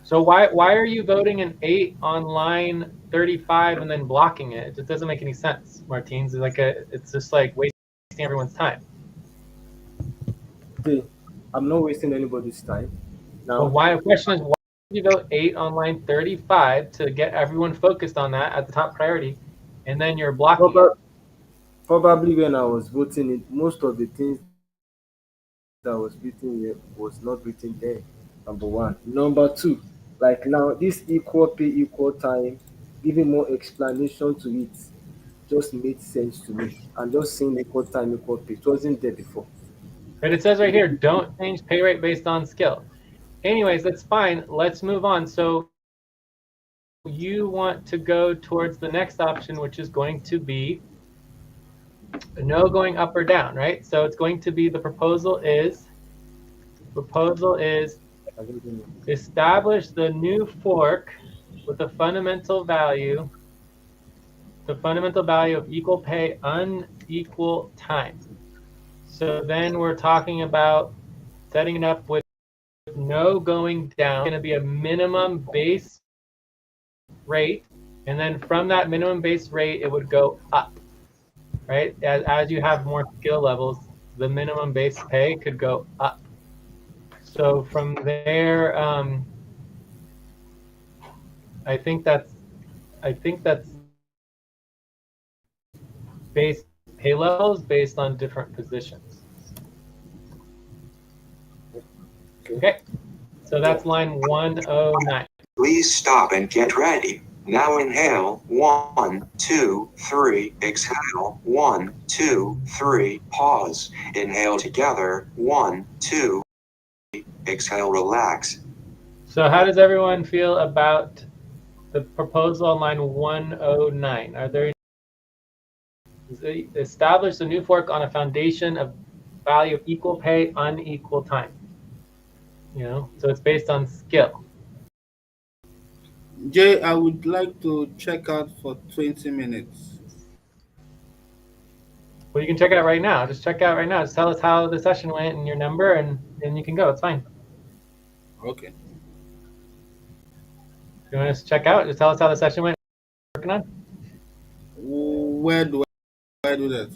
So why are you voting an 8 on line 35 and then blocking it? It just doesn't make any sense, Martins. It's just like wasting everyone's time. Okay. I'm not wasting anybody's time. Well, Now, the question is, why did you vote 8 on line 35 to get everyone focused on that at the top priority, and then you're blocking it? probably when I was voting it, most of the things that was written here was not written there. Number one. Number two, like now, this equal pay, equal time, giving more explanation to it just made sense to me. And just saying equal time, equal pay. It wasn't there before. Right, it says right here, don't change pay rate based on skill. Anyways, that's fine. Let's move on. So you want to go towards the next option, which is going to be no going up or down, right? So it's going to be the proposal is establish the new fork with the fundamental value of equal pay, unequal time. So then we're talking about setting it up with no going down. It's going to be a minimum base rate, and then from that minimum base rate, it would go up, right? As you have more skill levels, the minimum base pay could go up. So from there, I think that's base pay levels based on different positions. Okay, so that's line 109. Please stop and get ready. Now inhale. 1, 2, 3. Exhale. 1, 2, 3. Pause. Inhale together. 1, 2. Exhale. Relax. So how does everyone feel about the proposal on line 109? Are there establish a new fork on a foundation of value of equal pay, unequal time? So it's based on skill. Jay, I would like to check out for 20 minutes. Well, you can check it out right now. Just check it out right now. Just tell us how the session went and your number, and then you can go. It's fine. Okay. If you want to check out, just tell us how the session went. Working on. Where do I do that?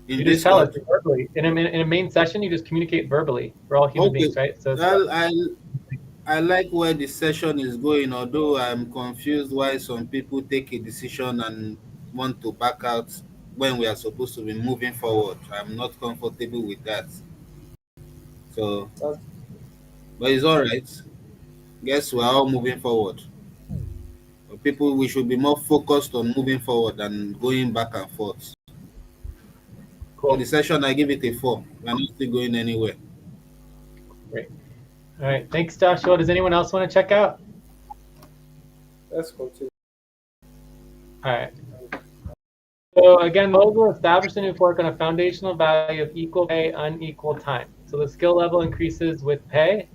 You just tell us verbally. In a main session, you just communicate verbally. We're all human beings, right? So Well, I like where the session is going, although I'm confused why some people take a decision and want to back out when we are supposed to be moving forward. I'm not comfortable with that. So, That's, but it's all right. Guess we're all moving forward. But people, we should be more focused on moving forward than going back and forth. So Cool. the session, I give it a 4. We're not still going anywhere. Great. All right. Thanks, Joshua. Does anyone else want to check out? let's continue. All right. So again, Moses will establish a new fork on a foundational value of equal pay, unequal time. So the skill level increases with pay.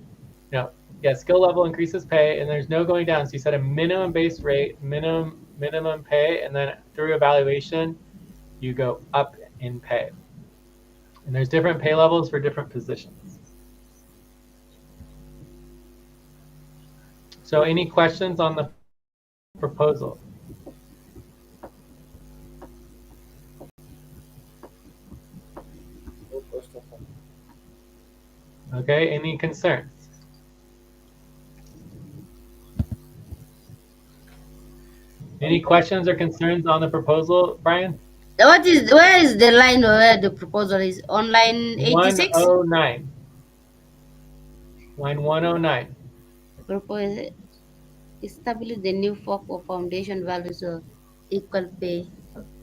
No, yeah, skill level increases pay, and there's no going down. So you set a minimum base rate, minimum pay, and then through evaluation, you go up in pay. And there's different pay levels for different positions. So any questions on the proposal? No question. Okay, any concerns? Any questions or concerns on the proposal, Brian? Where is the line where the proposal is? On line 86? 109. Line 109. Propose establish the new fork of foundation values of equal pay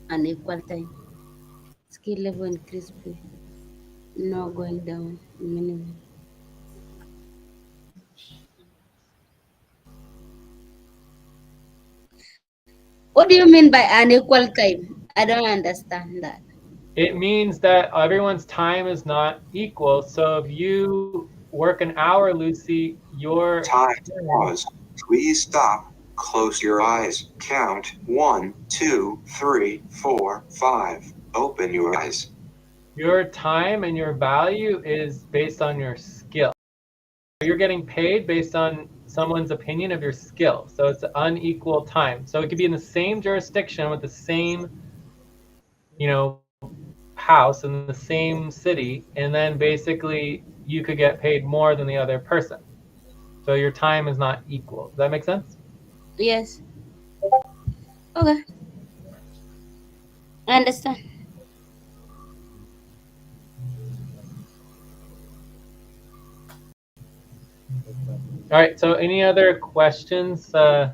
and equal time. Skill level increase pay. No going down. Minimum. What do you mean by unequal time? I don't understand that. It means that everyone's time is not equal. So if you work an hour, Lucy, your Time. Pause. Please stop. Close your eyes. Count 1, 2, 3, 4, 5. Open your eyes. your time and your value is based on your skill. You're getting paid based on someone's opinion of your skill. So it's unequal time. So it could be in the same jurisdiction with the same, house in the same city, and then basically you could get paid more than the other person. So your time is not equal. Does that make sense? Yes. Okay. I understand. All right. So any other questions? No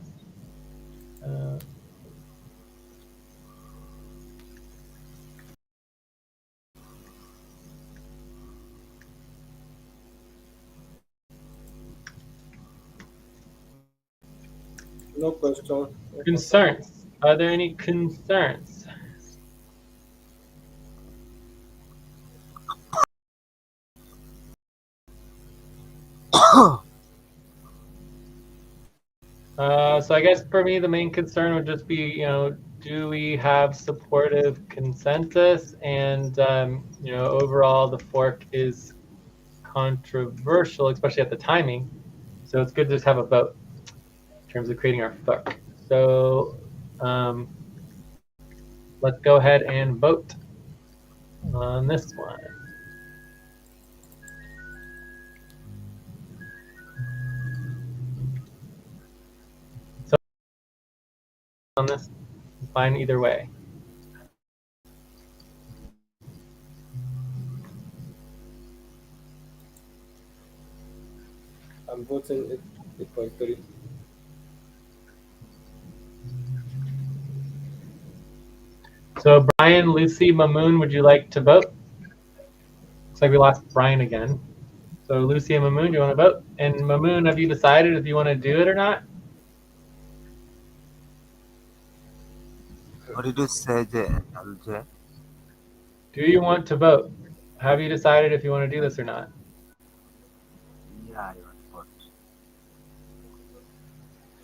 question. No Concerns? Are there any concerns? So I guess for me, the main concern would just be, do we have supportive consensus? And, overall, the fork is controversial, especially at the timing. So it's good to just have a vote in terms of creating our fork. So let's go ahead and vote on this one. So on this, fine either way. I'm voting 8.3. So Brian, Lucy, Mamoon, would you like to vote? Looks like we lost Brian again. So Lucy and Mamoon, do you want to vote? And Mamoon, have you decided if you want to do it or not? What did you say, LJ? Do you want to vote? Have you decided if you want to do this or not? Yeah, I want to vote.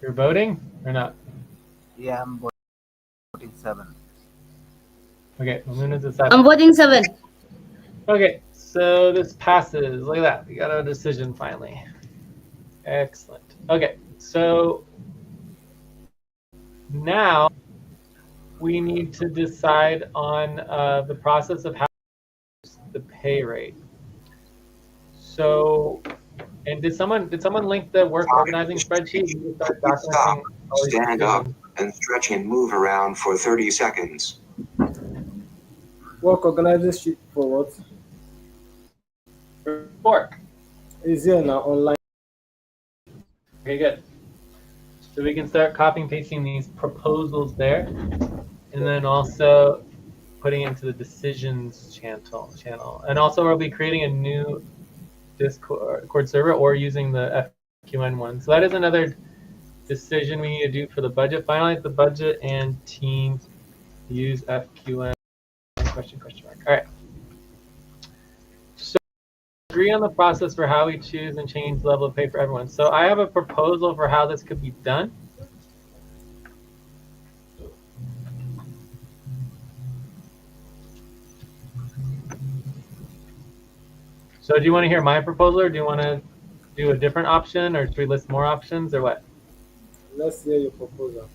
You're voting or not? Yeah, I'm voting 7. Okay, Mamoon is a I'm 7. voting 7. Okay, so this passes. Look at that. We got a decision finally. Excellent. Okay, so now we need to decide on the process of how to use the pay rate. So, and did someone link the work organizing spreadsheet? You just start Stop. documenting all these Stand up decisions. and stretch and move around for 30 seconds. Work organizes sheet for what? Fork. Is here now online. Okay, good. So we can start copying and pasting these proposals there, and then also putting it into the decisions channel. And also we'll be creating a new Discord server or using the FQN one. So that is another decision we need to do for the budget. Finalize the budget and team use FQN question mark. All right. So agree on the process for how we choose and change the level of pay for everyone. So I have a proposal for how this could be done. So do you want to hear my proposal, or do you want to do a different option, or should we list more options, or what? Let's hear your proposal.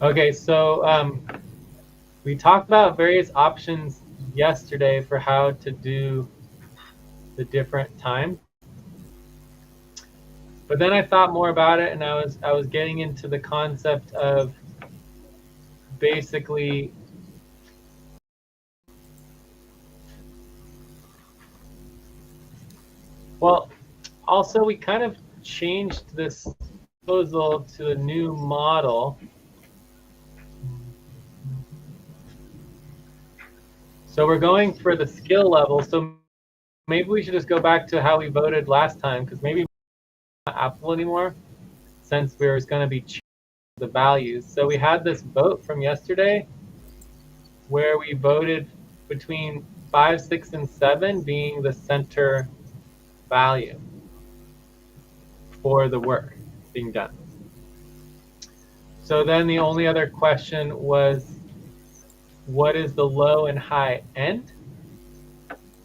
Okay, so we talked about various options yesterday for how to do the different times. But then I thought more about it, and I was getting into the concept of basically well, also we kind of changed this proposal to a new model. So we're going for the skill level. So maybe we should just go back to how we voted last time, because maybe we're not Apple anymore, since we're going to be changing the values. So we had this vote from yesterday where we voted between 5, 6, and 7 being the center value for the work being done. So then the only other question was, what is the low and high end?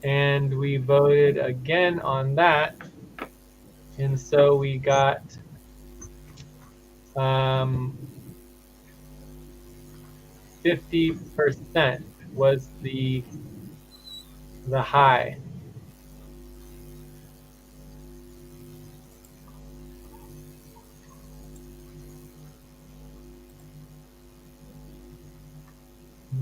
And we voted again on that. And so we got 50% was the high.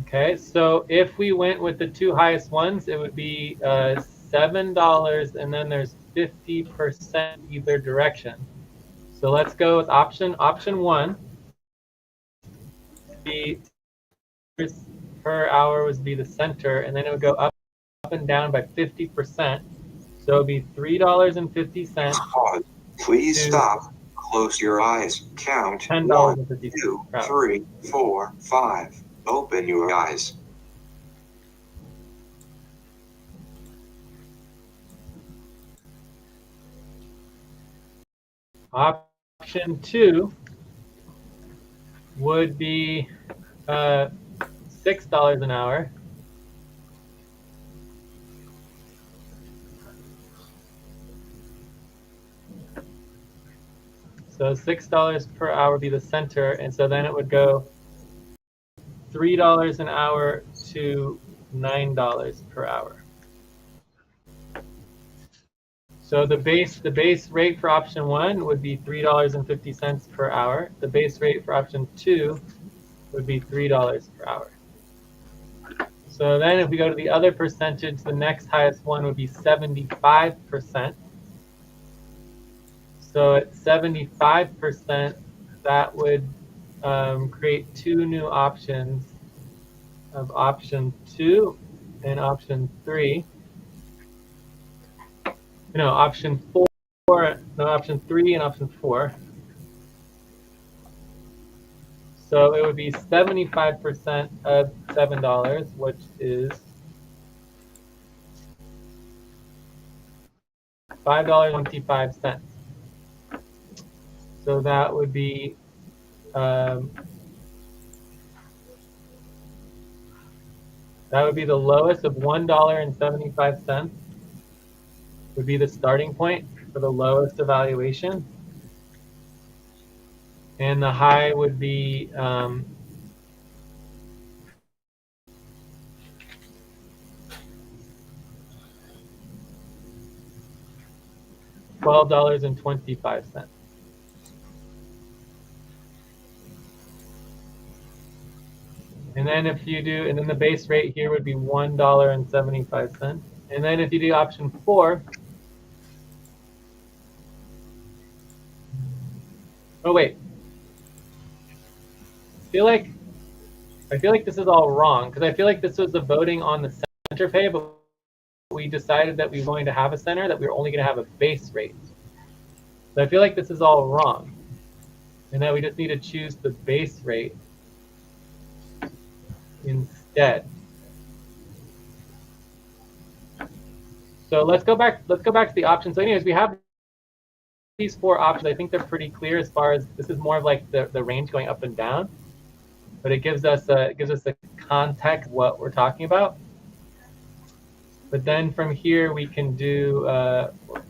Okay, so if we went with the two highest ones, it would be $7, and then there's 50% either direction. So let's go with option one. The per hour would be the center, and then it would go up and down by 50%. So it would be $3.50. Pause. Please stop. Close your eyes. Count. $10 1, 2, 3, 4, 5. Open your eyes. Option 2 would be $6 an hour. So $6 per hour would be the center, and so then it would go $3 an hour to $9 per hour. So the base rate for option 1 would be $3.50 per hour. The base rate for option 2 would be $3 per hour. So then if we go to the other percentage, the next highest one would be 75%. So at 75%, that would create two new options of option 2 and option 3. No, option 4, no, option 3 and option 4. So it would be 75% of $7, which is $5.25. So that would be the lowest of $1.75 would be the starting point for the lowest evaluation. And the high would be $12.25. And then if you do, and then the base rate here would be $1.75. And then if you do option 4, oh wait, I feel like this is all wrong because I feel like this was the voting on the center pay, but we decided that we were going to have a center, that we were only going to have a base rate. So I feel like this is all wrong, and that we just need to choose the base rate instead. So let's go back to the options. So anyways, we have these 4 options. I think they're pretty clear as far as this is more of like the range going up and down, but it gives us the context of what we're talking about. But then from here we can do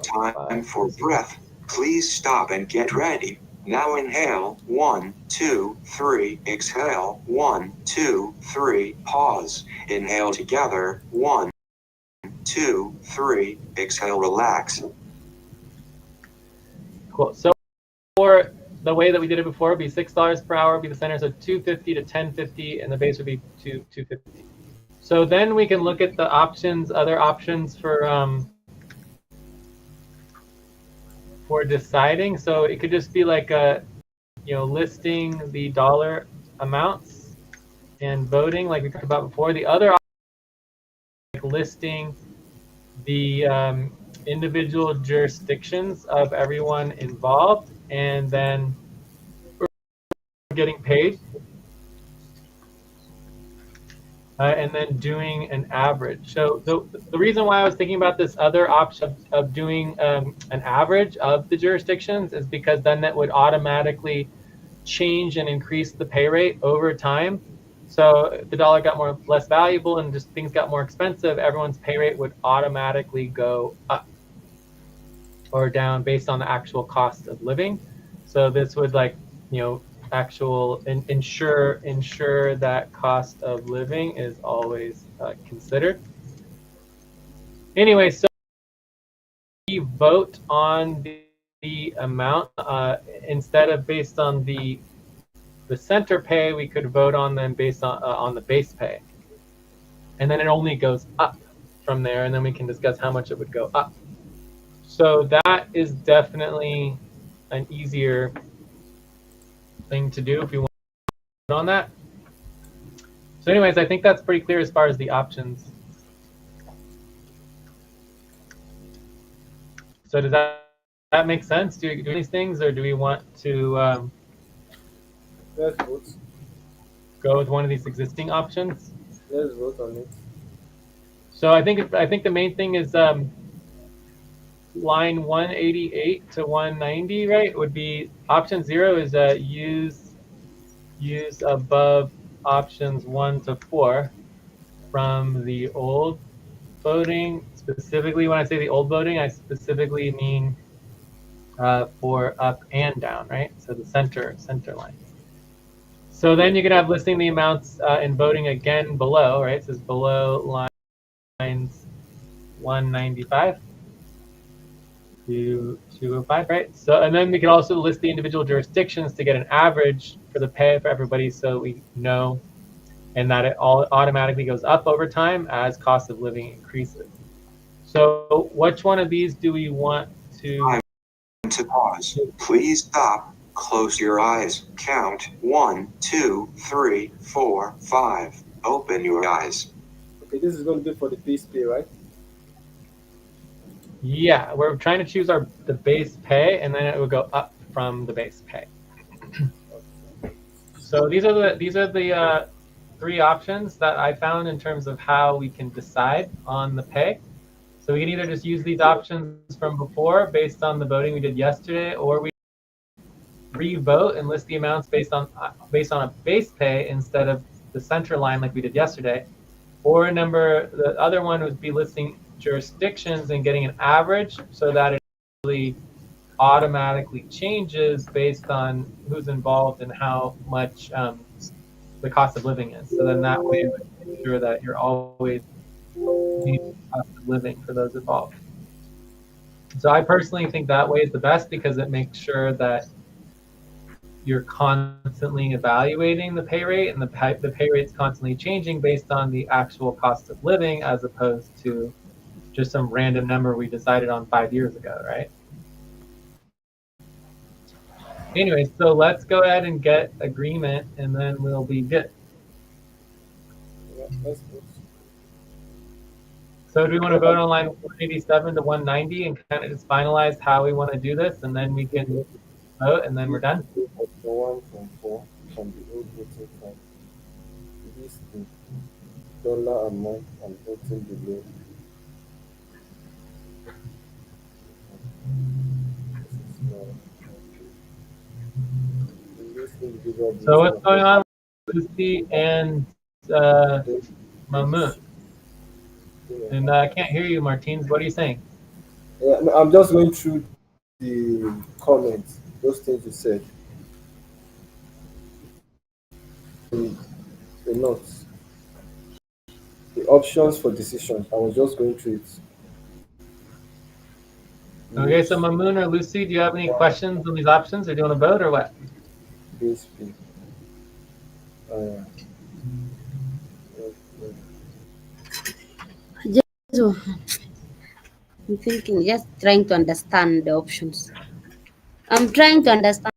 time for breath. Please stop and get ready. Now inhale, 1, 2, 3, exhale, 1, 2, 3, pause. Inhale together, 1, 2, 3, exhale, relax. Cool. So for the way that we did it before, it would be $6 per hour would be the center, so $2.50 to $10.50, and the base would be $2.50. So then we can look at the options, other options for deciding. So it could just be like listing the dollar amounts and voting, like we talked about before. The other option is like listing the individual jurisdictions of everyone involved, and then getting paid, and then doing an average. So the reason why I was thinking about this other option of doing an average of the jurisdictions is because then that would automatically change and increase the pay rate over time. So if the dollar got less valuable and just things got more expensive, everyone's pay rate would automatically go up or down based on the actual cost of living. So this would actual ensure that cost of living is always considered. Anyway, so we vote on the amount instead of based on the center pay. We could vote on them based on the base pay, and then it only goes up from there, and then we can discuss how much it would go up. So that is definitely an easier thing to do if you want to vote on that. So anyways, I think that's pretty clear as far as the options. So does that make sense? Do these things, or do we want to Let's vote. go with one of these existing options? Let's vote on it. So I think the main thing is line 188 to 190, right? Would be option 0 is use above options 1 to 4 from the old voting. Specifically, when I say the old voting, I specifically mean for up and down, right? So the center line. So then you could have listing the amounts and voting again below, right? It says below lines 195 to 205, right? So, and then we could also list the individual jurisdictions to get an average for the pay for everybody, so we know, and that it all automatically goes up over time as cost of living increases. So which one of these do we want to? Time to pause. Please stop. Close your eyes. Count 1, 2, 3, 4, 5. Open your eyes. Okay, this is going to be for the base pay, right? Yeah, we're trying to choose the base pay, and then it would go up from the base pay. So these are the 3 options that I found in terms of how we can decide on the pay. So we can either just use these options from before based on the voting we did yesterday, or we re-vote and list the amounts based on a base pay instead of the center line like we did yesterday. Or the other one would be listing jurisdictions and getting an average so that it really automatically changes based on who's involved and how much the cost of living is. So then that way it would ensure that you're always meeting the cost of living for those involved. So I personally think that way is the best because it makes sure that you're constantly evaluating the pay rate, and the pay rate's constantly changing based on the actual cost of living as opposed to just some random number we decided on 5 years ago, right? Anyway, so let's go ahead and get agreement and then we'll be good. Yeah, let's put So do we want to vote on line 187 to 190 and kind of just finalize how we want to do this, and then we can vote and then we're done? option one from four from the old voting form. List the dollar amount and voting below. This is list individual So voting what's going options. on with Lucy and Mamoon? And I can't hear you, Martins. What are you saying? Yeah, no, I'm just going through the comments, those things you said, the notes, the options for decisions. I was just going through it. Okay, so Use Mamoon or Lucy, do you have any questions on these options, or do you want to vote, or what? base pay. Uh, Just, I'm thinking, just trying to understand the options. I'm trying to understand.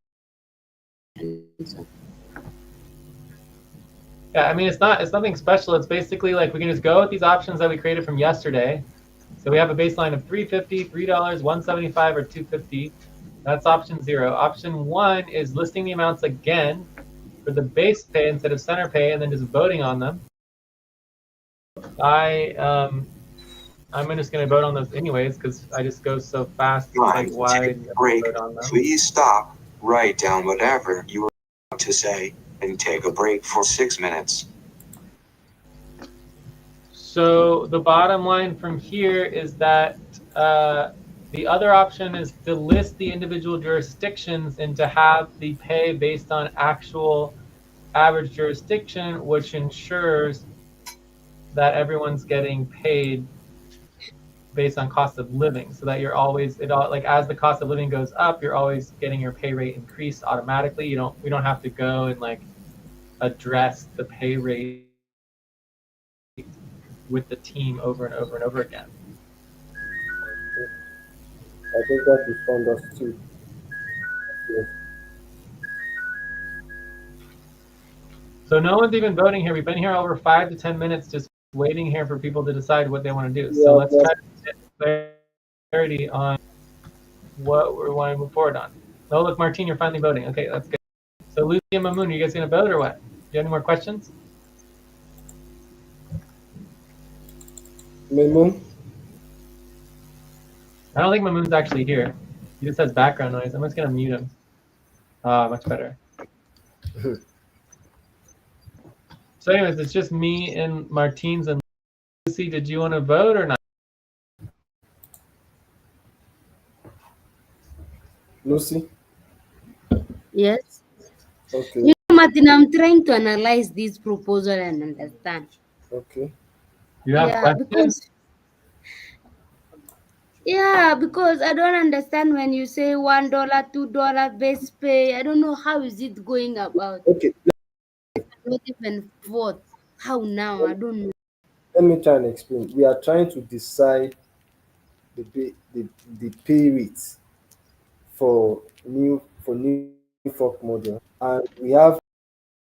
Yeah, I mean, it's nothing special. It's basically like we can just go with these options that we created from yesterday. So we have a baseline of $3.50, $3, 175, or 250. That's option 0. Option 1 is listing the amounts again for the base pay instead of center pay, and then just voting on them. I'm just going to vote on those anyways because I just go so fast. It's like, Time to why take do a you have break. to vote on them? Please stop, write down whatever you were about to say, and take a break for 6 minutes. So the bottom line from here is that the other option is to list the individual jurisdictions and to have the pay based on actual average jurisdiction, which ensures that everyone's getting paid based on cost of living, so that you're always like as the cost of living goes up, you're always getting your pay rate increased automatically. We don't have to go and like address the pay rate with the team over and over and over again. I think that is understood. Yes. So no one's even voting here. We've been here over 5 to 10 minutes just waiting here for people to decide what they want to do. So Yeah, let's try to get clarity on what we want to move forward on. Oh, look, Martine, you're finally voting. Okay, that's good. So Lucy and Mamoon, are you guys going to vote or what? Do you have any more questions? Memo. I don't think Mamoon's actually here. He just has background noise. I'm just going to mute him. Ah, much better. So anyways, it's just me and Martins and Lucy. Did you want to vote or not? Lucy. Yes. Okay. You know, Martin, I'm trying to analyze this proposal and understand. Okay. You have Yeah, questions? because I don't understand when you say $1, $2 base pay. I don't know how is it going about. Okay. Not even vote. How now? I don't know. Let me try and explain. We are trying to decide the pay rates for new fork model, and we have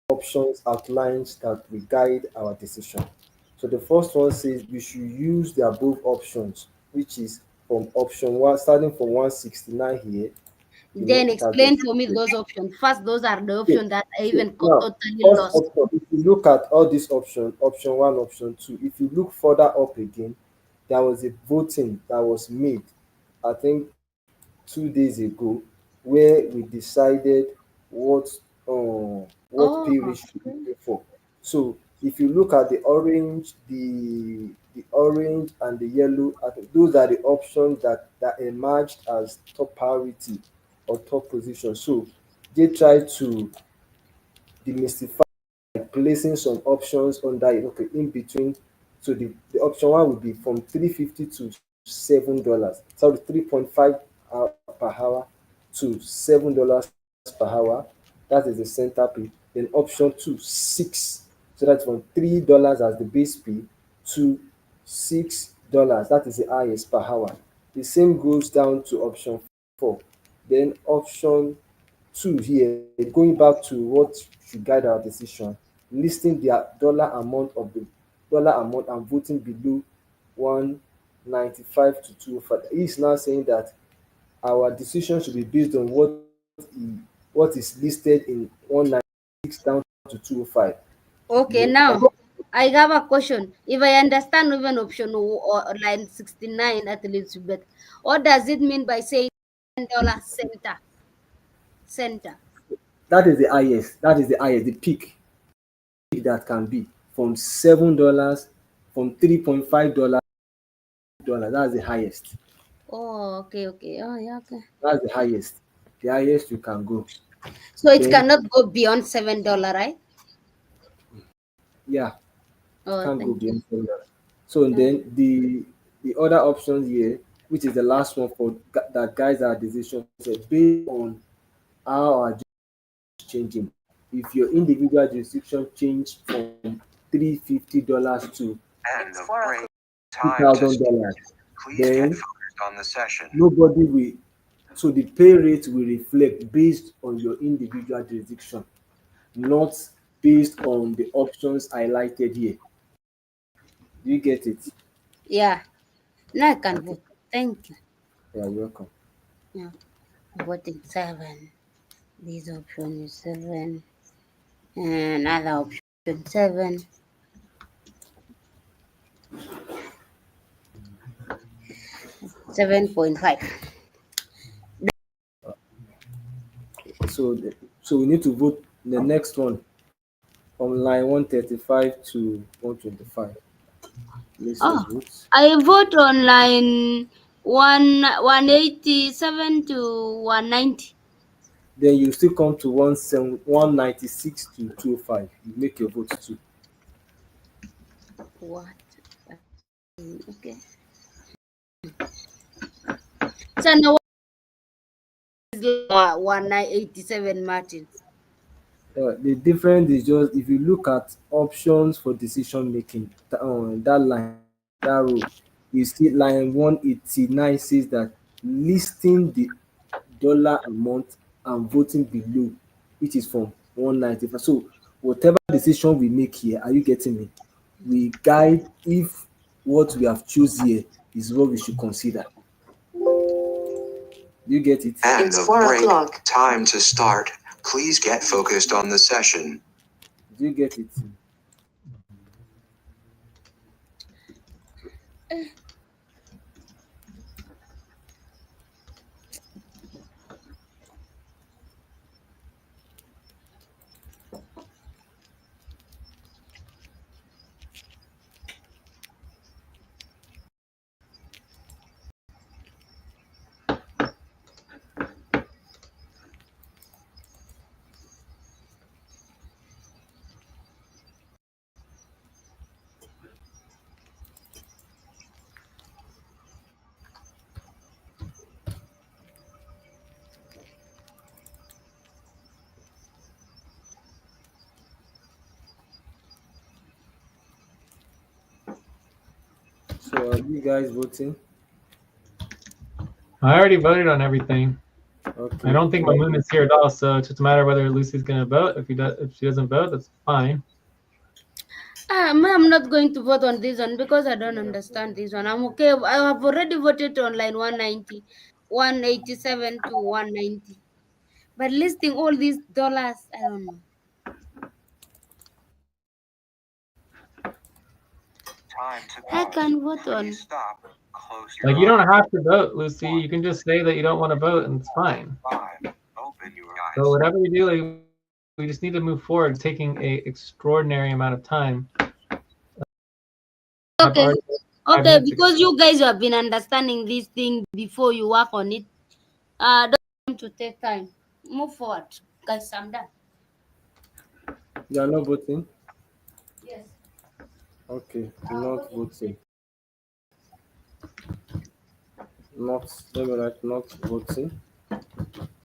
options outlined that will guide our decision. So the first one says we should use the above options, which is from option one, starting from 169 here. Then It has been explain for me those options. First, those are the okay. options that I So even now, totally first lost. option, if you look at all these options, option one, option two, if you look further up again, there was a voting that was made, I think 2 days ago, where we decided what what Oh, pay rate should we okay. pay for. So if you look at the orange and the yellow, I think those are the options that emerged as top priority or top position. So they try to demystify placing some options under it, okay, in between. So the option one would be from 350 to $7. Sorry, 3.5 per hour to $7 per hour. That is the center pay. Then option two, 6. So that's from $3 as the base pay to $6. That is the highest per hour. The same goes down to option four. Then option two here, going back to what should guide our decision, listing their dollar amount and voting below 195 to 205. He is now saying that our decision should be based on what is listed in 196 down to 205. Okay, now I have a question. If I understand even option or line 69 at least bit, what does it mean by saying $10 center? Center. That is the highest. That is the highest, the peak that can be from $7, from $3.5. That's the highest. Oh, okay, okay. Oh, yeah, okay. That's the highest. The highest you can go. So it Then cannot go beyond $7, right? yeah, Oh, can't go thank you. beyond $7. So Yeah. then the other options here, which is the last one for that guides our decision, say based on how our jurisdiction is changing. If your individual jurisdiction change from $350 to End of break. two Time to. thousand dollars, Please get then focused on the session. nobody will. So the pay rate will reflect based on your individual jurisdiction, not based on the options highlighted here. Do you get it? Yeah. Now I can Okay. vote. Thank you. Yeah, you're welcome. Yeah. Voting 7. This option is 7. And other option 7. 7.5. So, so we need to vote the next one from line 135 to 125. List of Oh, votes. I vote on line 187 to 190. Then you still come to 196 to 205. You make your vote too. What? Okay. So now what is 1987 Martin? The difference is just if you look at options for decision making, that line, that row, you see line 189 says that listing the dollar amount and voting below, which is from 195. So whatever decision we make here, are you getting me? We guide if what we have choose here is what we should consider. Do you get it? End of break. Time to start. Please get focused on the session. Do you get it? So are you guys voting? I already voted on everything. I Okay. don't think Mamoon is here at all, so it's just a matter of whether Lucy's going to vote. If she doesn't vote, that's fine. I'm not going to vote on this one because I don't understand this one. I'm okay. I have already voted on line 190, 187 to 190. But listing all these dollars, I don't know. Time to I pause. can vote Please on. stop. Close your Like, you eyes. don't have to vote, Lucy. You can just say that you don't want to vote, and it's fine. 5. Open your So eyes. whatever you do, like, we just need to move forward. It's taking a extraordinary amount of time. I've Okay. already 5 Okay, minutes ago. because you guys have been understanding this thing before you work on it. Don't want to take time. Move forward. Guys, I'm done. You are not voting? Yes. Okay, not voting. Not, let me write not voting.